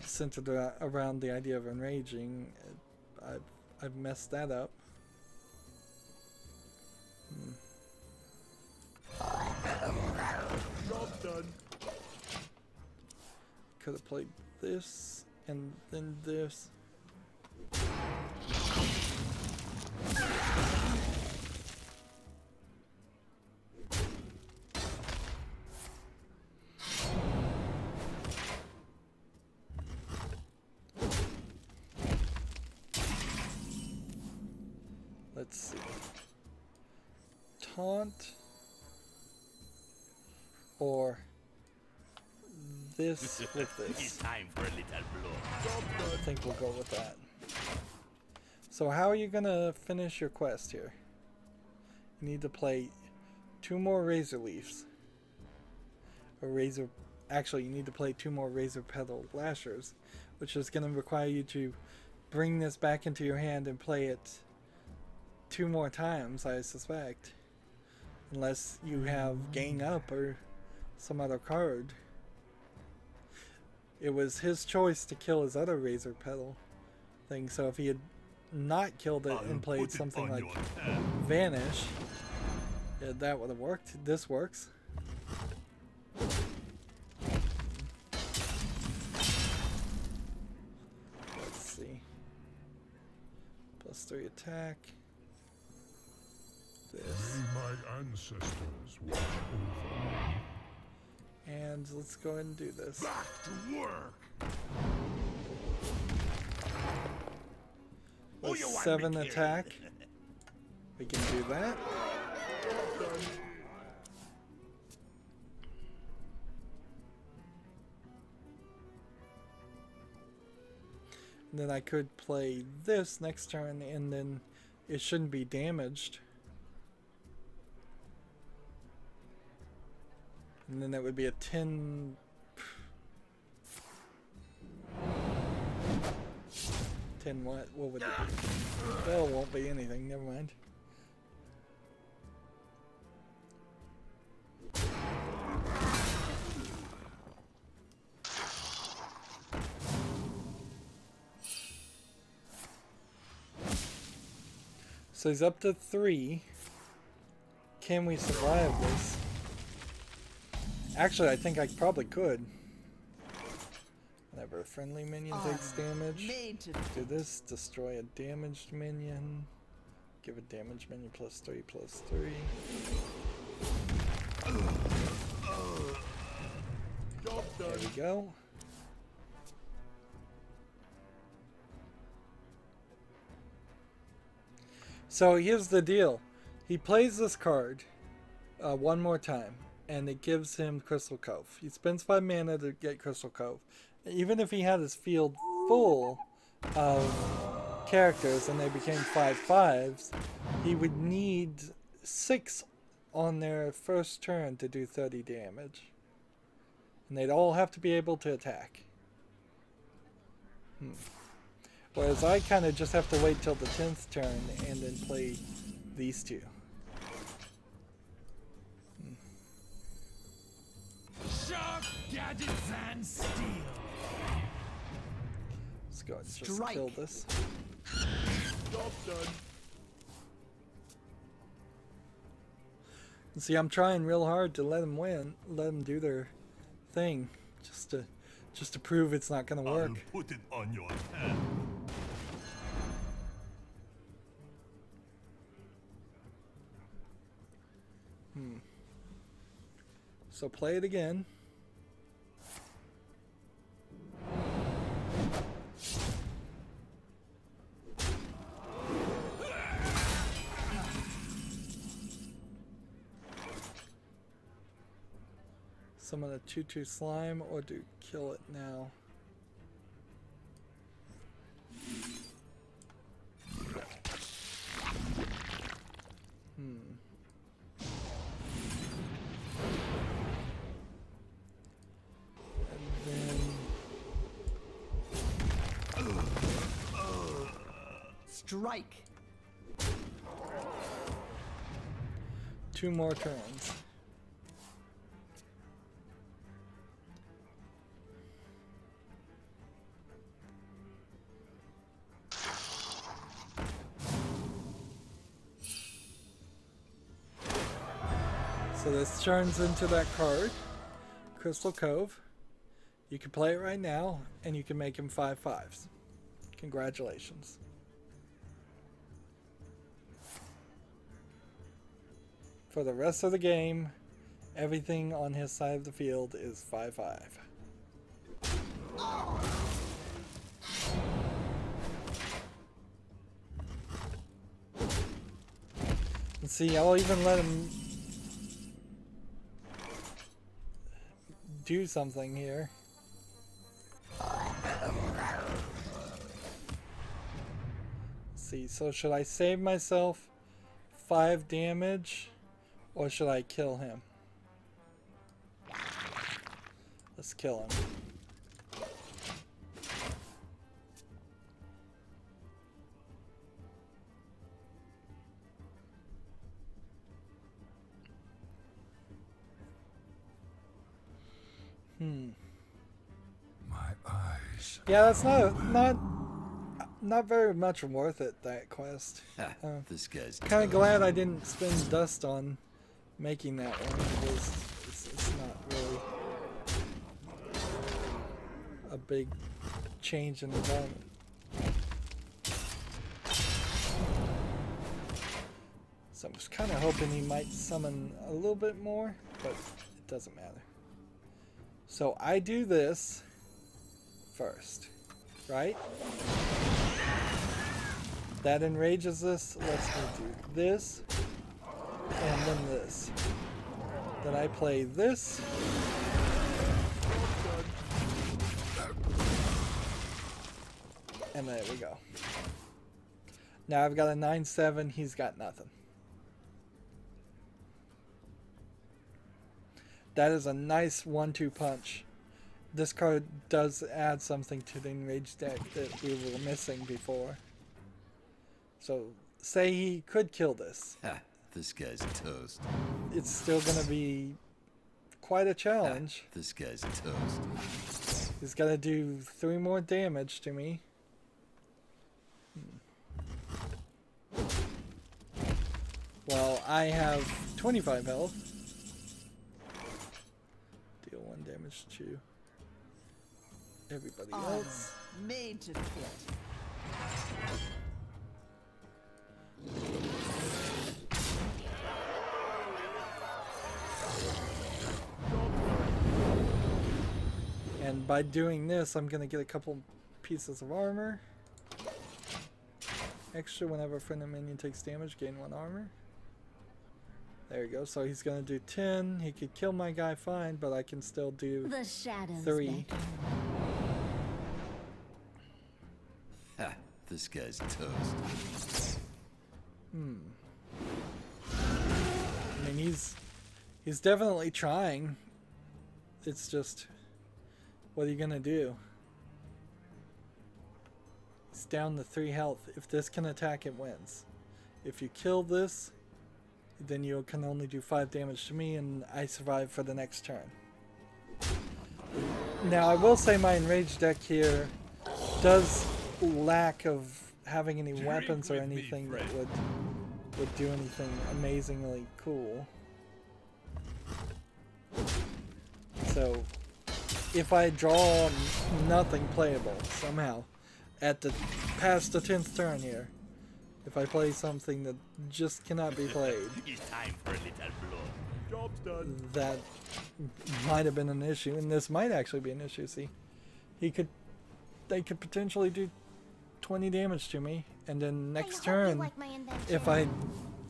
centered around the idea of enraging, I've messed that up. Job done. Could have played this and then this. Let's see. Taunt or this with this. It's time for a little blow. I think we'll go with that. So how are you gonna finish your quest here? You need to play 2 more Razor Leafs. Actually, you need to play 2 more Razor Petal Lashers, which is gonna require you to bring this back into your hand and play it 2 more times, I suspect. Unless you have Gang Up or some other card. It was his choice to kill his other Razor Petal thing, so if he had not killed it and played something like Vanish, yeah, that would have worked. This works. Let's see. +3 attack. This. May my ancestors watch over me. And let's go ahead and do this. Back to work. With 7 attack. We can do that. And then I could play this next turn and then it shouldn't be damaged. And then that would be a 10... 10 what? What would it be? Well, it won't be anything. Never mind. So he's up to 3. Can we survive this? Actually, I think I probably could. Whenever a friendly minion takes damage, do this, destroy a damaged minion, give a damaged minion +3/+3. There we go. So here's the deal. He plays this card one more time, and it gives him Crystal Cove. He spends 5 mana to get Crystal Cove. Even if he had his field full of characters and they became 5/5s, he would need 6 on their first turn to do 30 damage. And they'd all have to be able to attack. Whereas I kind of just have to wait till the 10th turn and then play these 2. Sharp gadgets and steel. Let's go ahead and just kill this. Job done. And see, I'm trying real hard to let them win, let them do their thing, just to prove it's not going to work. I'll put it on your head. So play it again. Summon a 2/2 slime or do kill it now. Strike. 2 more turns. So this turns into that card, Crystal Cove. You can play it right now, and you can make him 5/5s. Congratulations. For the rest of the game, everything on his side of the field is 5/5. And see, I'll even let him do something here. See, so should I save myself 5 damage? Or should I kill him? Let's kill him. My eyes. Yeah, that's not very much worth it, that quest. This guy's Kind of glad I didn't spend dust on making that one, because it's not really a big change in environment. So I was kind of hoping he might summon a little bit more, but it doesn't matter. So I do this first, right? That enrages this. Let's do this, and then this. Then I play this. And there we go. Now I've got a 9/7, he's got nothing. That is a nice 1-2 punch. This card does add something to the enraged deck that we were missing before. So, say he could kill this. Ha, this guy's toast. It's still going to be quite a challenge. Ha, this guy's toast. He's got to do 3 more damage to me. Well, I have 25 health. Deal 1 damage to everybody else. Made to fit. And by doing this, I'm going to get a couple pieces of armor. Extra whenever a friend or minion takes damage, gain 1 armor. There you go. So he's going to do 10. He could kill my guy fine, but I can still do The shadows 3. Ha, this guy's toast. I mean, he's definitely trying. It's just, what are you going to do? It's down to 3 health. If this can attack, it wins. If you kill this, then you can only do 5 damage to me, and I survive for the next turn. Now, I will say my enraged deck here does lack of having any weapons or anything that would do anything amazingly cool. So, if I draw nothing playable somehow at the past the 10th turn here, if I play something that just cannot be played, It's time for a little blood. Job's done. that might have been an issue, and this might actually be an issue. See, they could potentially do 20 damage to me, and then next turn, if I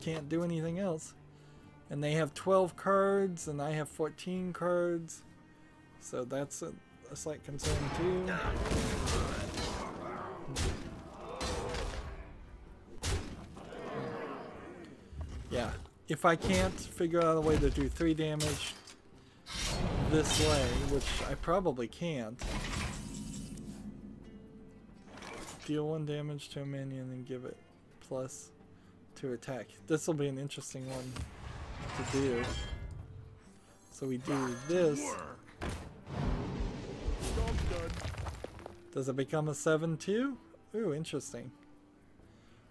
can't do anything else, and they have 12 cards and I have 14 cards, so that's a slight concern too. Yeah, if I can't figure out a way to do 3 damage this way, which I probably can't, deal 1 damage to a minion and give it plus 2 attack. This will be an interesting one to do. So we do this. Job's done. Does it become a 7-2? Ooh, interesting.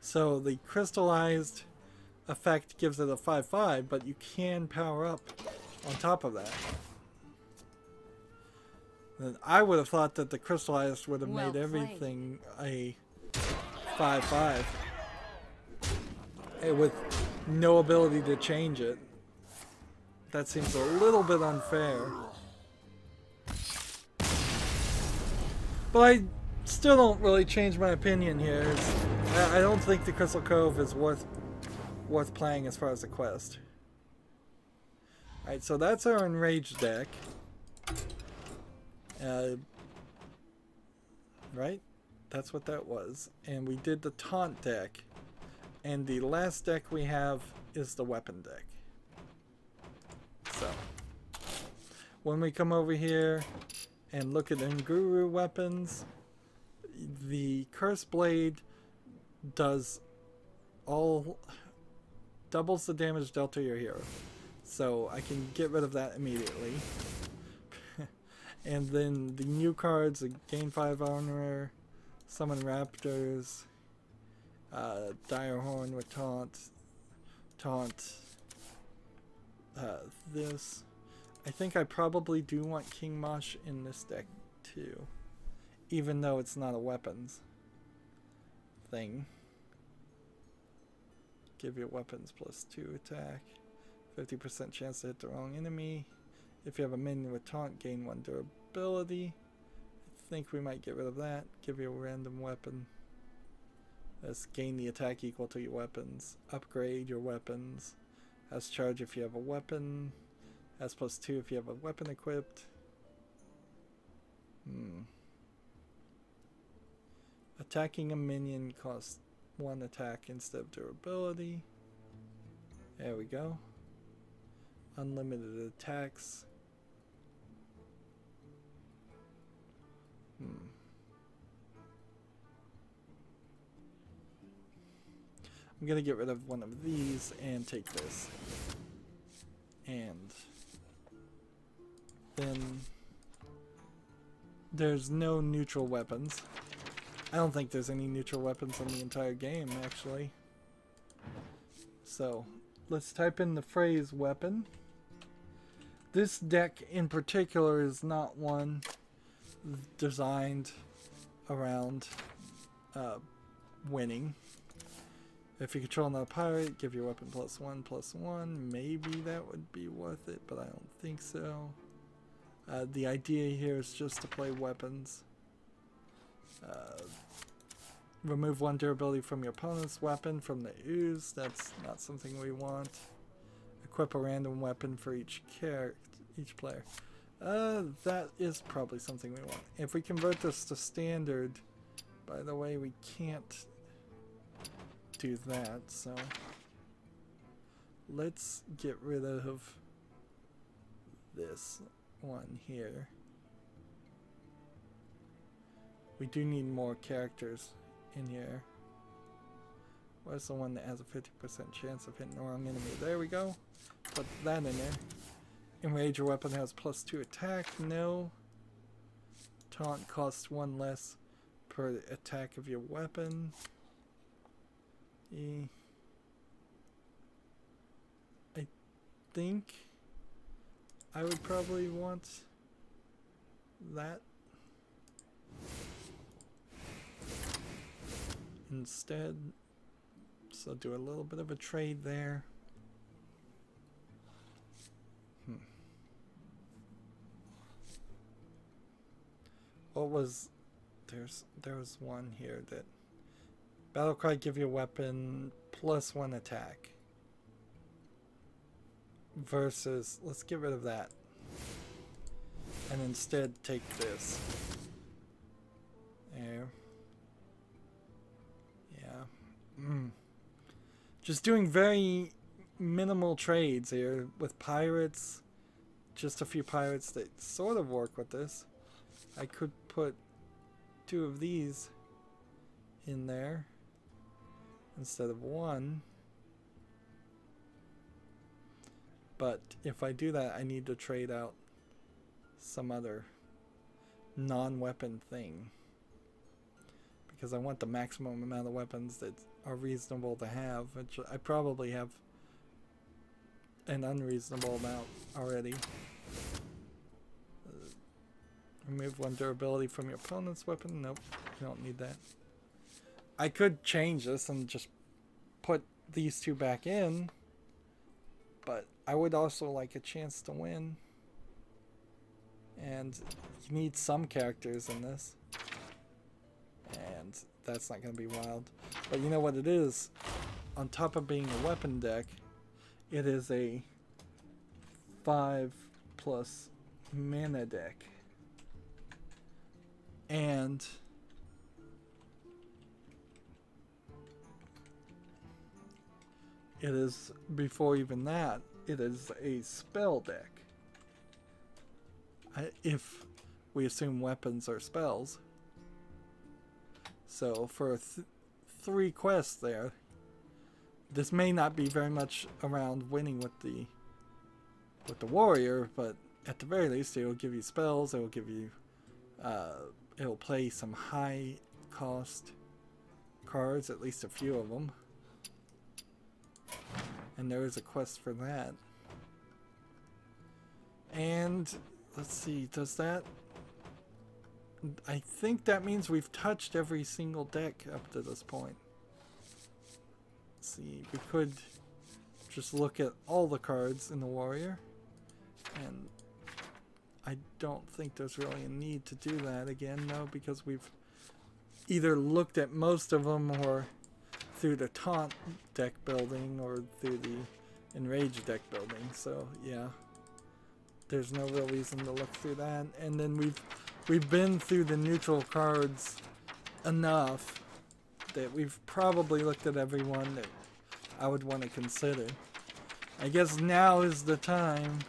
So the crystallized effect gives it a 5-5, but you can power up on top of that. And I would have thought that the crystallized would have Well made played. everything a 5-5. With no ability to change it. That seems a little bit unfair. But I still don't really change my opinion here. I don't think the Crystal Cove is worth playing as far as the quest. Alright, so that's our enraged deck. Right? That's what that was. And we did the taunt deck. And the last deck we have is the weapon deck. So, when we come over here and look at Nguru weapons, the Curse Blade doubles the damage dealt to your hero. So I can get rid of that immediately. And then the new cards, gain 5 armor, summon raptors, Direhorn with taunt, this. I think I probably do want King Mosh in this deck too, even though it's not a weapons thing. Give your weapons plus 2 attack, 50% chance to hit the wrong enemy. If you have a minion with taunt, gain 1 durability. I think we might get rid of that. Give you a random weapon. Let's gain the attack equal to your weapons. Upgrade your weapons. Has charge if you have a weapon. Has +2 if you have a weapon equipped. Attacking a minion costs 1 attack instead of durability. There we go. Unlimited attacks. I'm gonna get rid of one of these and take this. And then there's no neutral weapons. I don't think there's any neutral weapons in the entire game, actually. So let's type in the phrase weapon. This deck in particular is not one designed around winning. If you control another pirate, give your weapon +1/+1. Maybe that would be worth it, but I don't think so. The idea here is just to play weapons. Remove 1 durability from your opponent's weapon from the ooze. That's not something we want. Equip a random weapon for each player. That is probably something we want. If we convert this to standard, by the way, we can't do that, so let's get rid of this one here. We do need more characters in here. Where's the one that has a 50% chance of hitting the wrong enemy? There we go. Put that in there. Enrage your weapon has +2 attack. No. Taunt costs 1 less per attack of your weapon. I think I would probably want that instead. So do a little bit of a trade there. What was there was one here that Battlecry give you a weapon +1 attack versus, let's get rid of that and instead take this. There. Yeah. Just doing very minimal trades here with pirates. Just a few pirates that sort of work with this. I could put 2 of these in there instead of 1. But if I do that, I need to trade out some other non-weapon thing. Because I want the maximum amount of weapons that are reasonable to have, which I probably have an unreasonable amount already. Remove 1 durability from your opponent's weapon. Nope, you don't need that. I could change this and just put these 2 back in, but I would also like a chance to win. And you need some characters in this. And that's not going to be wild. But you know what it is? On top of being a weapon deck, it is a 5+ mana deck. And it is, before even that, it is a spell deck. If we assume weapons are spells. So for 3 quests there, this may not be very much around winning with the warrior, but at the very least it will give you spells, it will give you it'll play some high cost cards, at least a few of them. And there is a quest for that. And let's see, does that... I think that means we've touched every single deck up to this point. Let's see, we could just look at all the cards in the warrior and I don't think there's really a need to do that again, no, because we've either looked at most of them or through the taunt deck building or through the enrage deck building. So yeah, there's no real reason to look through that. And then we've been through the neutral cards enough that we've probably looked at every one that I would want to consider. I guess now is the time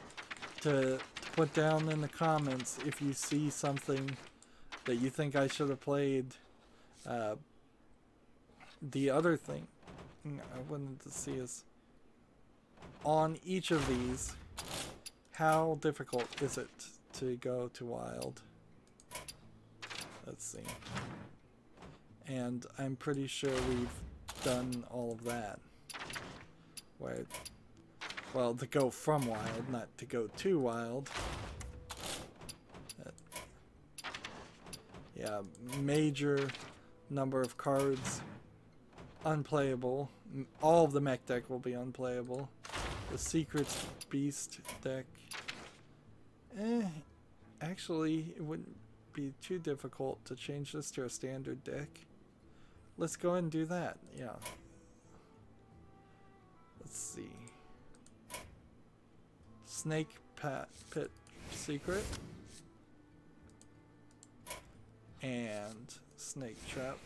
to put down in the comments if you see something that you think I should have played. The other thing I wanted to see is on each of these, how difficult is it to go to wild? Let's see. And I'm pretty sure we've done all of that. Where, well, to go from wild, not to go to wild. Yeah, major number of cards unplayable. All of the mech deck will be unplayable. The Secrets Beast deck, actually it wouldn't be too difficult to change this to a standard deck. Let's go ahead and do that. Yeah. Let's see. Snake Pit Secret and Snake Trap.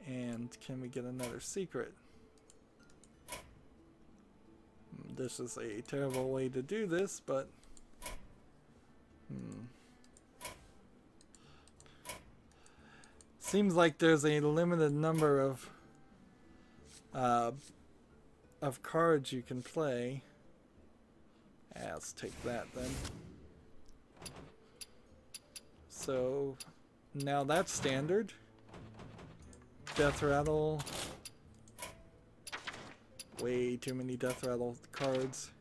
And can we get another secret? This is a terrible way to do this, but seems like there's a limited number of cards you can play. Let's take that then. So now that's standard. Death Rattle. Way too many Death Rattle cards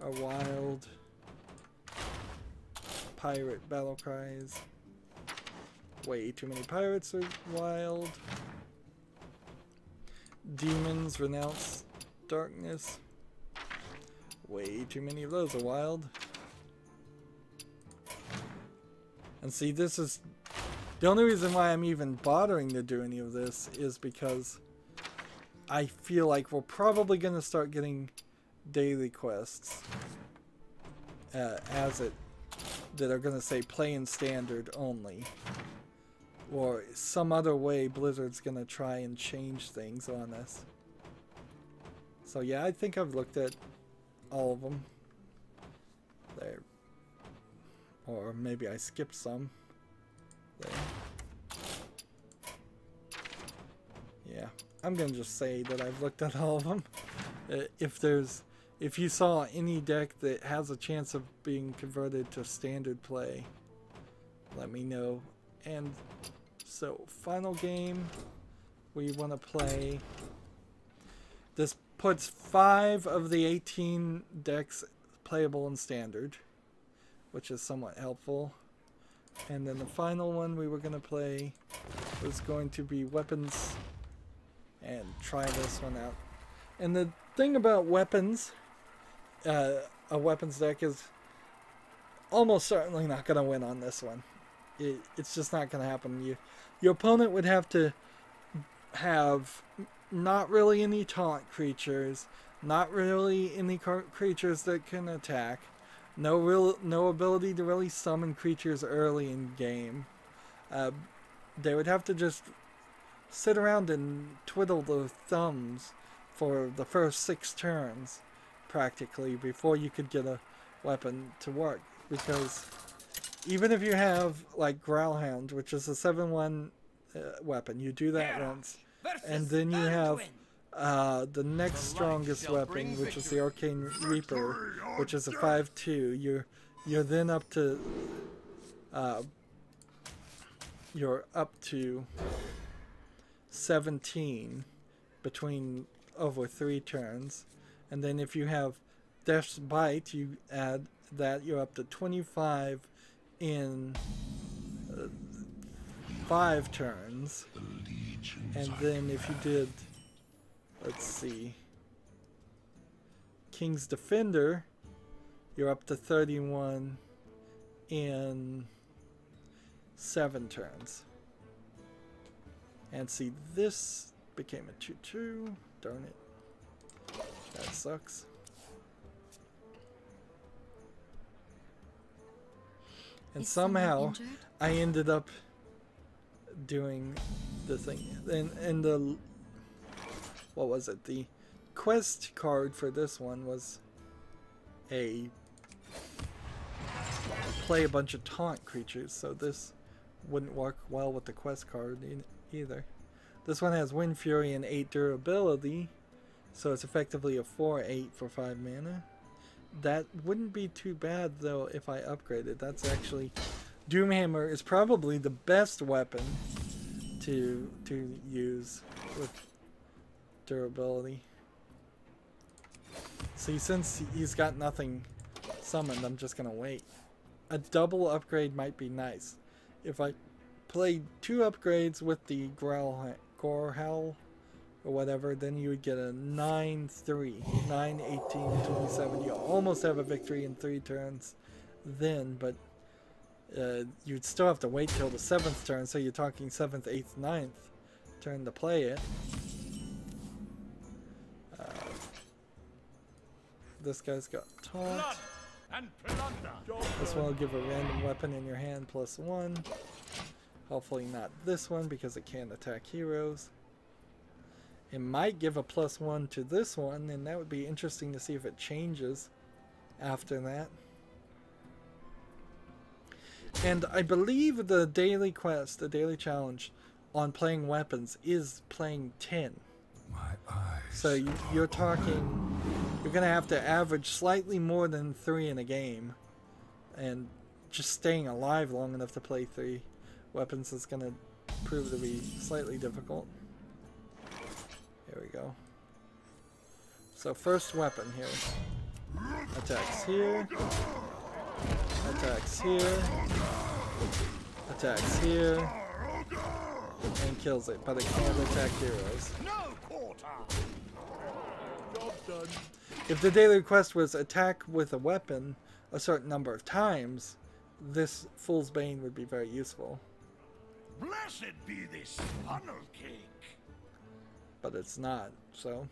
are wild. Pirate Battle Cries. Way too many pirates are wild. Demons Renounce Darkness. Way too many of those are wild. And see, this is the only reason why I'm even bothering to do any of this is because I feel like we're probably going to start getting daily quests that are going to say play in standard only, or some other way Blizzard's going to try and change things on us. So yeah, I think I've looked at all of them there, or maybe I skipped some there. Yeah, I'm gonna just say that I've looked at all of them. If you saw any deck that has a chance of being converted to standard play, let me know. And so, final game we want to play. This puts 5 of the 18 decks playable in standard, which is somewhat helpful. And then the final one we were going to play was going to be weapons, and try this one out. And the thing about weapons, a weapons deck is almost certainly not going to win on this one. It's just not going to happen. Your opponent would have to have not really any taunt creatures, not really any creatures that can attack, no ability to really summon creatures early in game. They would have to just sit around and twiddle their thumbs for the first 6 turns, practically, before you could get a weapon to work. Because even if you have, like, Growlhound, which is a 7/1 weapon, you do that once, and then you have the next strongest weapon, which is the Arcane Reaper, which is a 5/2. You're then up to you're up to 17 between over 3 turns, and then if you have Death's Bite, you add that, you're up to 25 in 5 turns. And then if you did, let's see, King's Defender, you're up to 31 in 7 turns. And see, this became a 2/2. Darn it. That sucks. And somehow I ended up doing the thing. And the, what was it? The quest card for this one was a play a bunch of taunt creatures, so this wouldn't work well with the quest card either. This one has Wind Fury and 8 durability, so it's effectively a 4/8 for 5 mana. That wouldn't be too bad though if I upgraded. That's actually, Doomhammer is probably the best weapon to use with durability. See, since he's got nothing summoned, I'm just gonna wait. A double upgrade might be nice. If I played 2 upgrades with the Growl or whatever, then you would get a 9/3, 9, 18, 27. You almost have a victory in 3 turns then, but you'd still have to wait till the 7th turn, so you're talking 7th, 8th, 9th turn to play it. This guy's got taunt. This one will give a random weapon in your hand +1. Hopefully not this one because it can't attack heroes. It might give a +1 to this one, and that would be interesting to see if it changes after that. And I believe the daily quest, the daily challenge on playing weapons is playing 10. My eyes. So you're talking, you're going to have to average slightly more than 3 in a game. And just staying alive long enough to play 3 weapons is going to prove to be slightly difficult. Here we go. So first weapon here. Attacks here. Attacks here. Attacks here. And kills it, but it can't attack heroes. Job's done. If the daily quest was attack with a weapon a certain number of times, this Fool's Bane would be very useful. Blessed be this funnel cake. But it's not, so.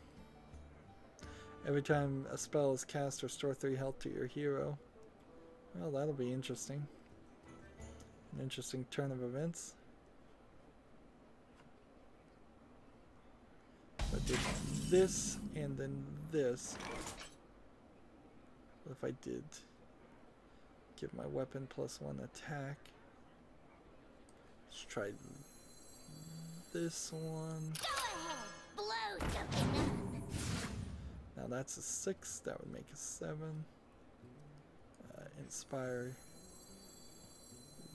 Every time a spell is cast, restore 3 health to your hero. Well, that'll be interesting. An interesting turn of events. I did this and then this. What if I did give my weapon +1 attack? Let's try this one. Go ahead, blow something up. Now that's a 6, that would make a 7. Inspire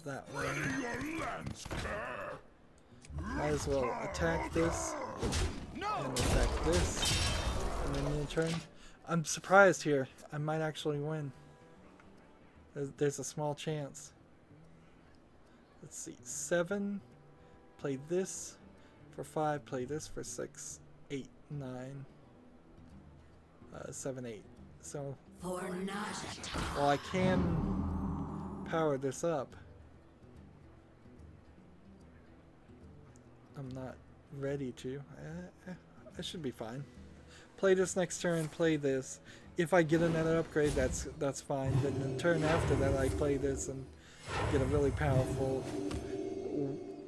that one. Might as well attack this and attack this, and then in turn. I'm surprised here. I might actually win. There's a small chance. Let's see. 7. Play this for 5. Play this for 6, 8, 9, 7, 8. So, well, I can power this up. I'm not ready to. I should be fine. Play this next turn, play this. If I get another upgrade, that's fine. Then the turn after that, I play this and get a really powerful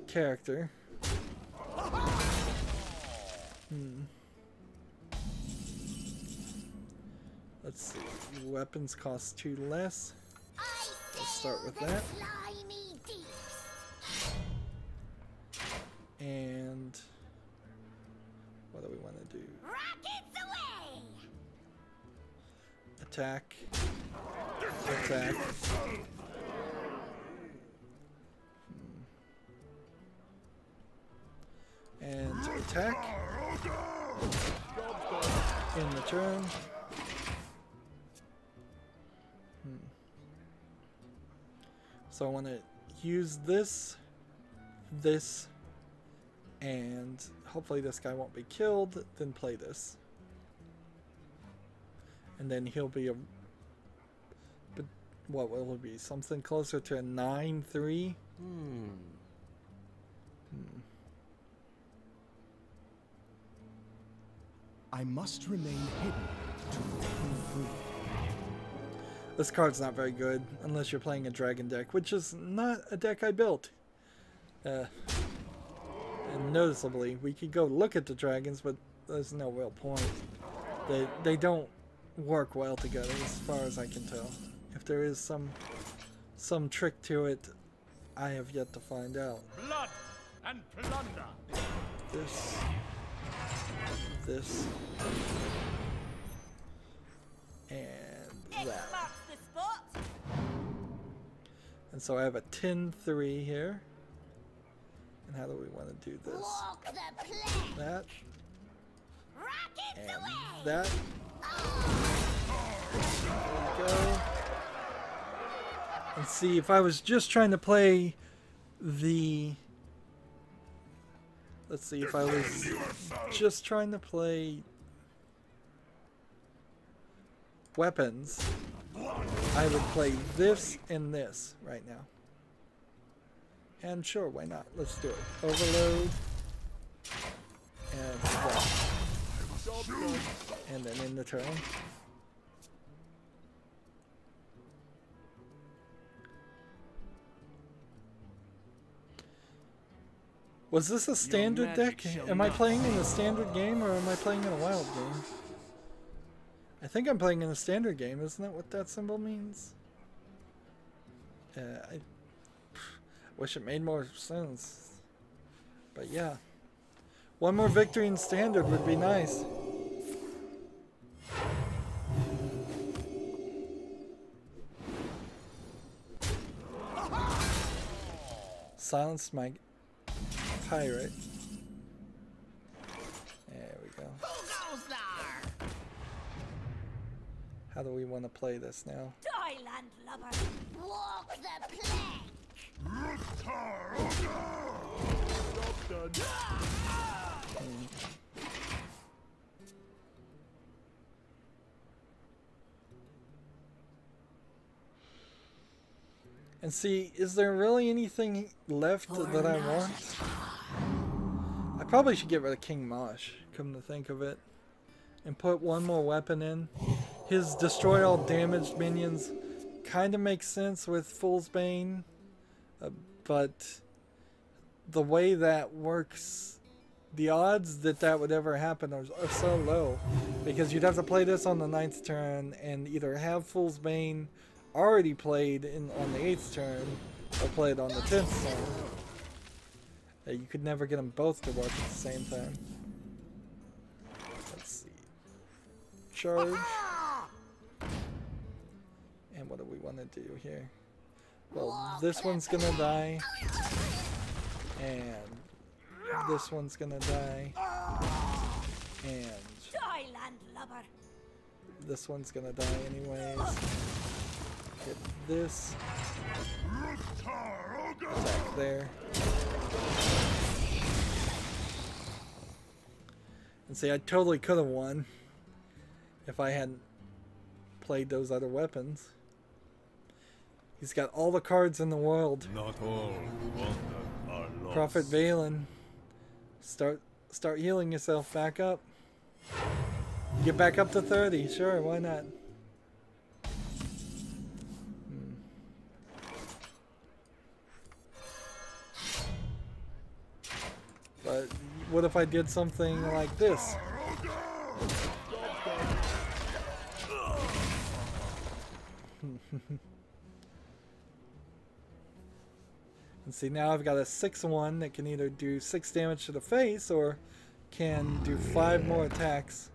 character. Let's see. Weapons cost 2 less. Let's start with that. And what do we want to do? Rockets away! Attack. Attack. And attack. In the turn. So I want to use this, and hopefully this guy won't be killed, then play this. And then he'll be what will it be? Something closer to a 9-3? I must remain hidden to free. This card's not very good unless you're playing a dragon deck, which is not a deck I built. And noticeably, we could go look at the dragons, but there's no real point. They don't work well together as far as I can tell. If there is some trick to it, I have yet to find out. Blood and plunder. This. And that. Marks the spot. And so I have a 10-3 here. And how do we want to do this? Walk the plank. That. Rockets And away. that. There we go. And see, if I was just trying to play the... Let's see, if I was just trying to play weapons, I would play this and this right now. And sure, why not? Let's do it. Overload. And that. And then in the turn. Was this a standard deck? Am I playing in a standard game or am I playing in a wild game? I think I'm playing in a standard game. Isn't that what that symbol means? I wish it made more sense. But yeah. One more victory in standard would be nice. Silence my pirate. There we go. How do we want to play this now? Toyland lover. Walk the plank. Job done. And see, is there really anything left that I want? I probably should get rid of King Mosh, come to think of it. And put one more weapon in. His destroy all damaged minions kind of makes sense with Fool's Bane. But the way that works, the odds that that would ever happen are so low. Because you'd have to play this on the 9th turn and either have Fool's Bane already played on the 8th turn or played on the 10th turn. You could never get them both to work at the same time. Let's see. Charge. And what do we want to do here? Well, this one's gonna die. And this one's gonna die. And Toyland lover. this one's gonna die anyways. Hit this. Attack there. And see, I totally could have won if I hadn't played those other weapons. He's got all the cards in the world. Not all wonder are lost. Prophet Valen. Start healing yourself back up. Get back up to 30. Sure, why not? But what if I did something like this? And see, now I've got a 6-1 that can either do 6 damage to the face or can do 5 more attacks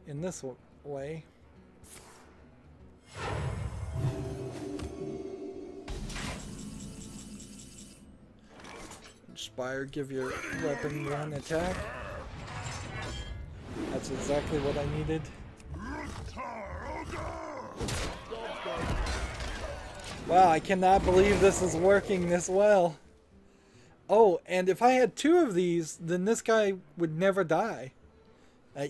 in this way. Inspire, give your weapon 1 attack. That's exactly what I needed. Wow, I cannot believe this is working this well. Oh, and if I had 2 of these, then this guy would never die.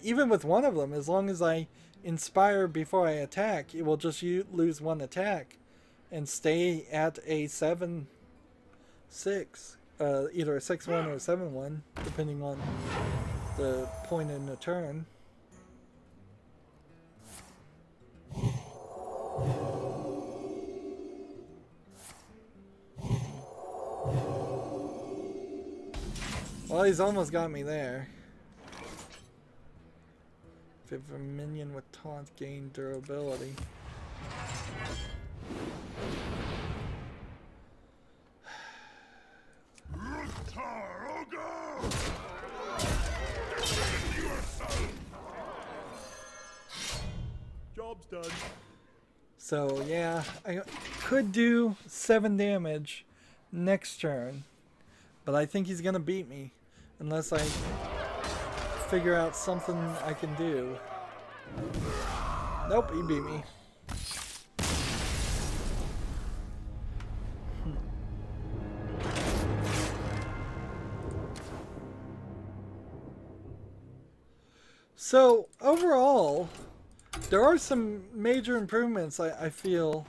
Even with 1 of them, as long as I inspire before I attack, it will just lose 1 attack. and stay at a 7-6, either a 6-1 or a 7-1, depending on the point in the turn. Well, he's almost got me there. If you have a minion with taunt, gain durability. Job's done. So yeah, I could do 7 damage next turn, but I think he's gonna beat me unless I figure out something I can do. Nope, he beat me. So overall, there are some major improvements I feel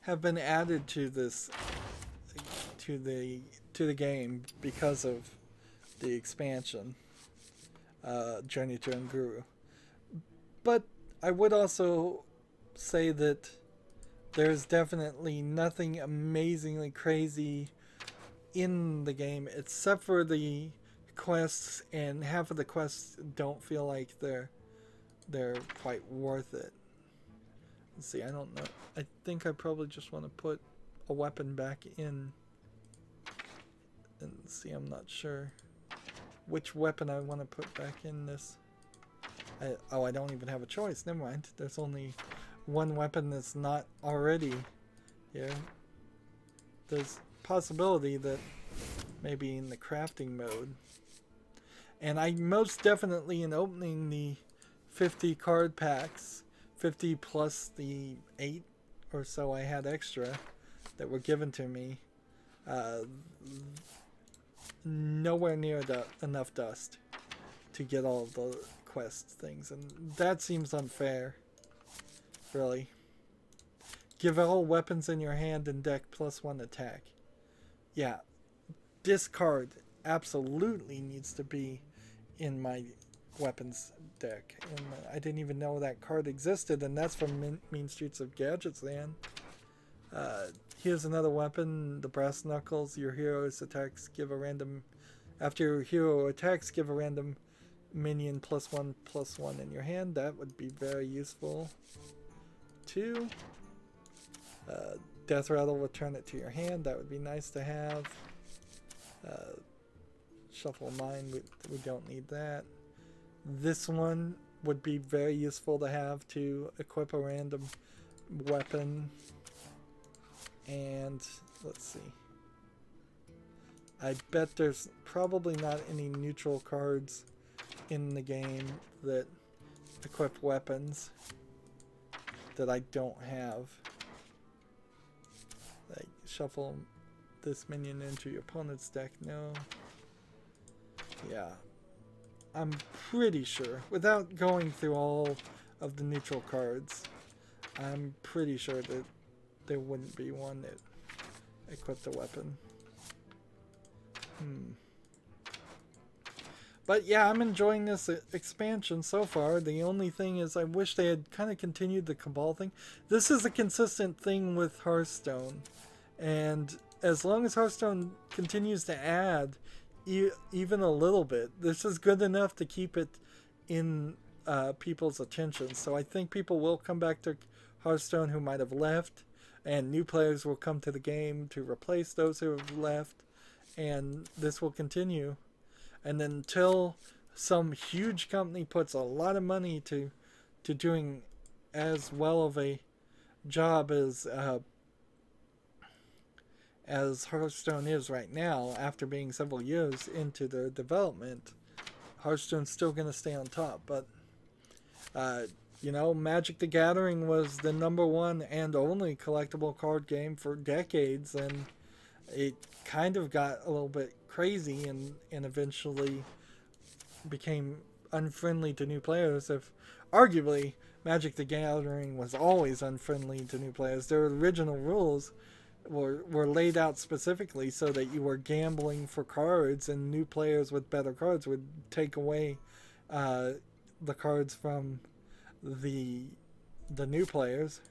have been added to this to the game because of the expansion, Journey to Unguru. But I would also say that there's definitely nothing amazingly crazy in the game except for the quests, and half of the quests don't feel like they're quite worth it. Let's see, I don't know. I think I probably just want to put a weapon back in. And see, I'm not sure which weapon I want to put back in this. Oh, I don't even have a choice. Never mind. There's only one weapon that's not already here. There's possibility that maybe in the crafting mode. And I most definitely, in opening the 50 card packs, 50 plus the 8 or so I had extra that were given to me, nowhere near enough dust to get all of the quest things, and that seems unfair, really. Give all weapons in your hand and deck +1 attack. Yeah, discard absolutely needs to be in my weapons deck, and I didn't even know that card existed, and that's from Mean Streets of Gadgets Land. Here's another weapon, the Brass Knuckles. Your hero's attacks give a random, after your hero attacks, give a random minion +1/+1 in your hand. That would be very useful too. Death Rattle, return it to your hand. That would be nice to have. Shuffle Mine, we don't need that. This one would be very useful to have to equip a random weapon. And let's see. I bet there's probably not any neutral cards in the game that equip weapons that I don't have. Like, shuffle this minion into your opponent's deck. No. Yeah. I'm pretty sure, without going through all of the neutral cards, I'm pretty sure that there wouldn't be one that equipped a weapon. But yeah, I'm enjoying this expansion so far. The only thing is I wish they had kind of continued the Cabal thing. This is a consistent thing with Hearthstone. And as long as Hearthstone continues to add even a little bit, this is good enough to keep it in people's attention. So I think people will come back to Hearthstone who might have left, and new players will come to the game to replace those who have left, and this will continue. And then until some huge company puts a lot of money to doing as well of a job as Hearthstone is right now, after being several years into the development, Hearthstone's still going to stay on top. But you know, Magic the Gathering was the #1 and only collectible card game for decades, and it kind of got a little bit crazy and eventually became unfriendly to new players. If arguably Magic the Gathering was always unfriendly to new players. Their original rules were laid out specifically so that you were gambling for cards, and new players with better cards would take away the cards from the new players,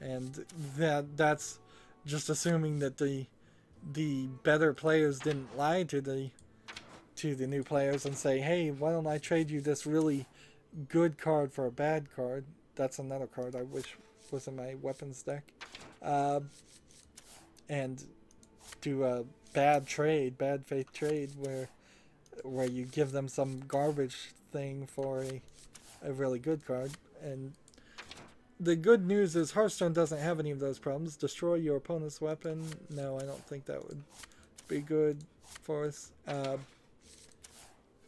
and that's just assuming that the better players didn't lie to the new players and say, hey, why don't I trade you this really good card for a bad card. That's another card I wish was in my weapons deck. And do a bad faith trade where you give them some garbage thing for a really good card. And the good news is Hearthstone doesn't have any of those problems. Destroy your opponent's weapon. No, I don't think that would be good for us.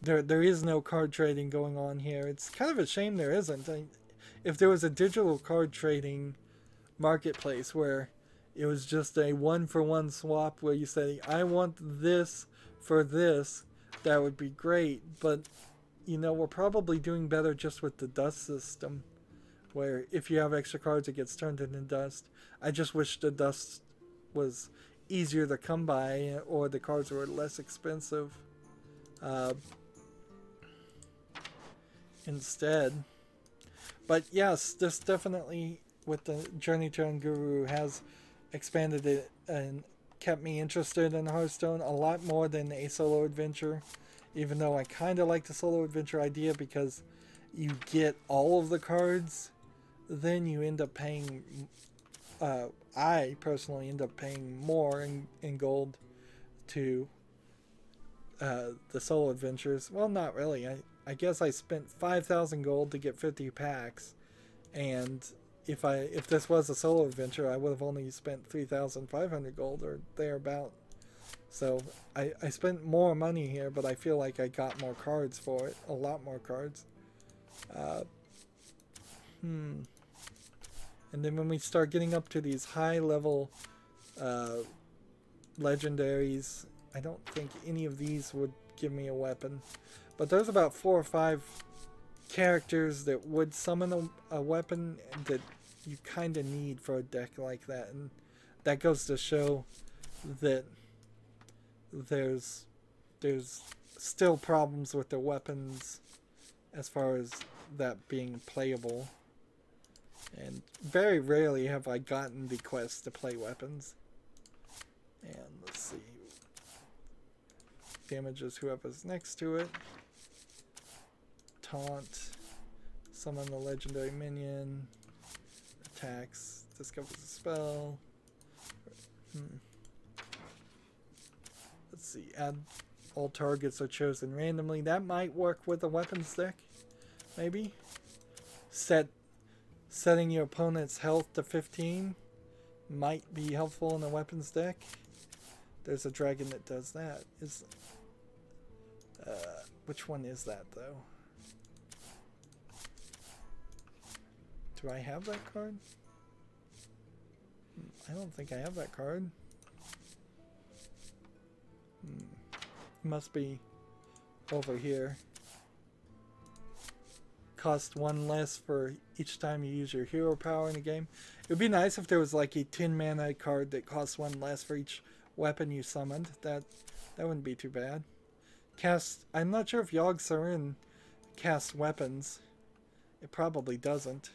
There is no card trading going on here. It's kind of a shame there isn't. If there was a digital card trading marketplace where it was just a one-for-one swap where you say, I want this for this, that would be great. But, you know, we're probably doing better just with the dust system, where if you have extra cards, it gets turned into dust. I just wish the dust was easier to come by, or the cards were less expensive instead. But yes, this definitely, with the Journey to Unguru, has expanded it and kept me interested in Hearthstone a lot more than a solo adventure, even though I kind of like the solo adventure idea because you get all of the cards. Then you end up paying, I personally end up paying more in gold to the solo adventures. Well, not really. I guess I spent 5,000 gold to get 50 packs, and if this was a solo adventure, I would have only spent 3,500 gold or thereabout. So I spent more money here, but I feel like I got more cards for it, a lot more cards. And then when we start getting up to these high level legendaries, I don't think any of these would give me a weapon. But there's about 4 or 5 characters that would summon a weapon that you kind of need for a deck like that. And that goes to show that there's still problems with the weapons as far as that being playable. And very rarely have I gotten the quest to play weapons. And let's see. Damages whoever's next to it. Taunt. Summon the legendary minion. Attacks. Discovers a spell. Let's see. Add all targets are chosen randomly. That might work with a weapons deck. Maybe. Setting your opponent's health to 15 might be helpful in a weapons deck. There's a dragon that does that. Which one is that though? Do I have that card? I don't think I have that card. Must be over here. Cost 1 less for each time you use your hero power in a game. It would be nice if there was like a 10 mana card that costs 1 less for each weapon you summoned. That wouldn't be too bad. I'm not sure if Yogg Sarin casts weapons. It probably doesn't.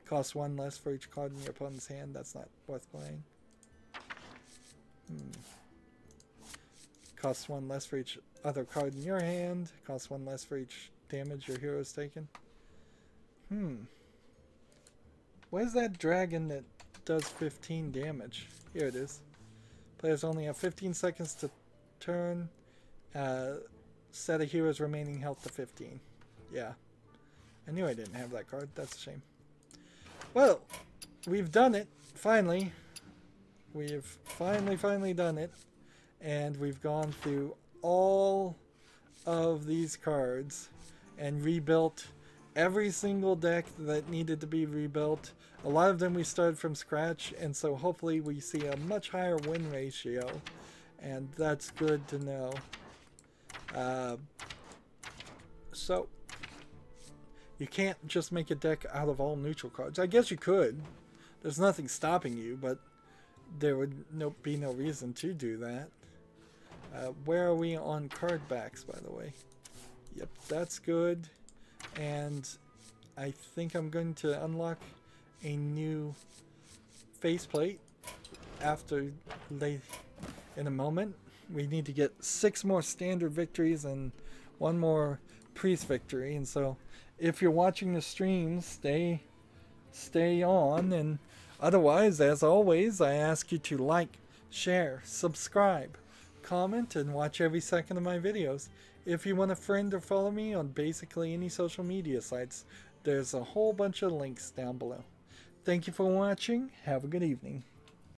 Costs 1 less for each card in your opponent's hand. That's not worth playing. Costs 1 less for each other card in your hand. Costs 1 less for each damage your hero's taken. Where's that dragon that does 15 damage? Here it is. Players only have 15 seconds to turn. Set a hero's remaining health to 15. Yeah. I knew I didn't have that card. That's a shame. Well, we've done it. Finally. We've finally done it. And we've gone through all of these cards and rebuilt every single deck that needed to be rebuilt. A lot of them we started from scratch, and so hopefully we see a much higher win ratio, and that's good to know. So You can't just make a deck out of all neutral cards. I guess you could. There's nothing stopping you, but there would be no reason to do that. Where are we on card backs, by the way? Yep, that's good. And I think I'm going to unlock a new faceplate after in a moment. We need to get 6 more standard victories and 1 more priest victory. And so if you're watching the stream, stay on. And otherwise, as always, I ask you to like, share, subscribe, comment, and watch every second of my videos. If you want to friend or follow me on basically any social media sites, there's a whole bunch of links down below. Thank you for watching. Have a good evening.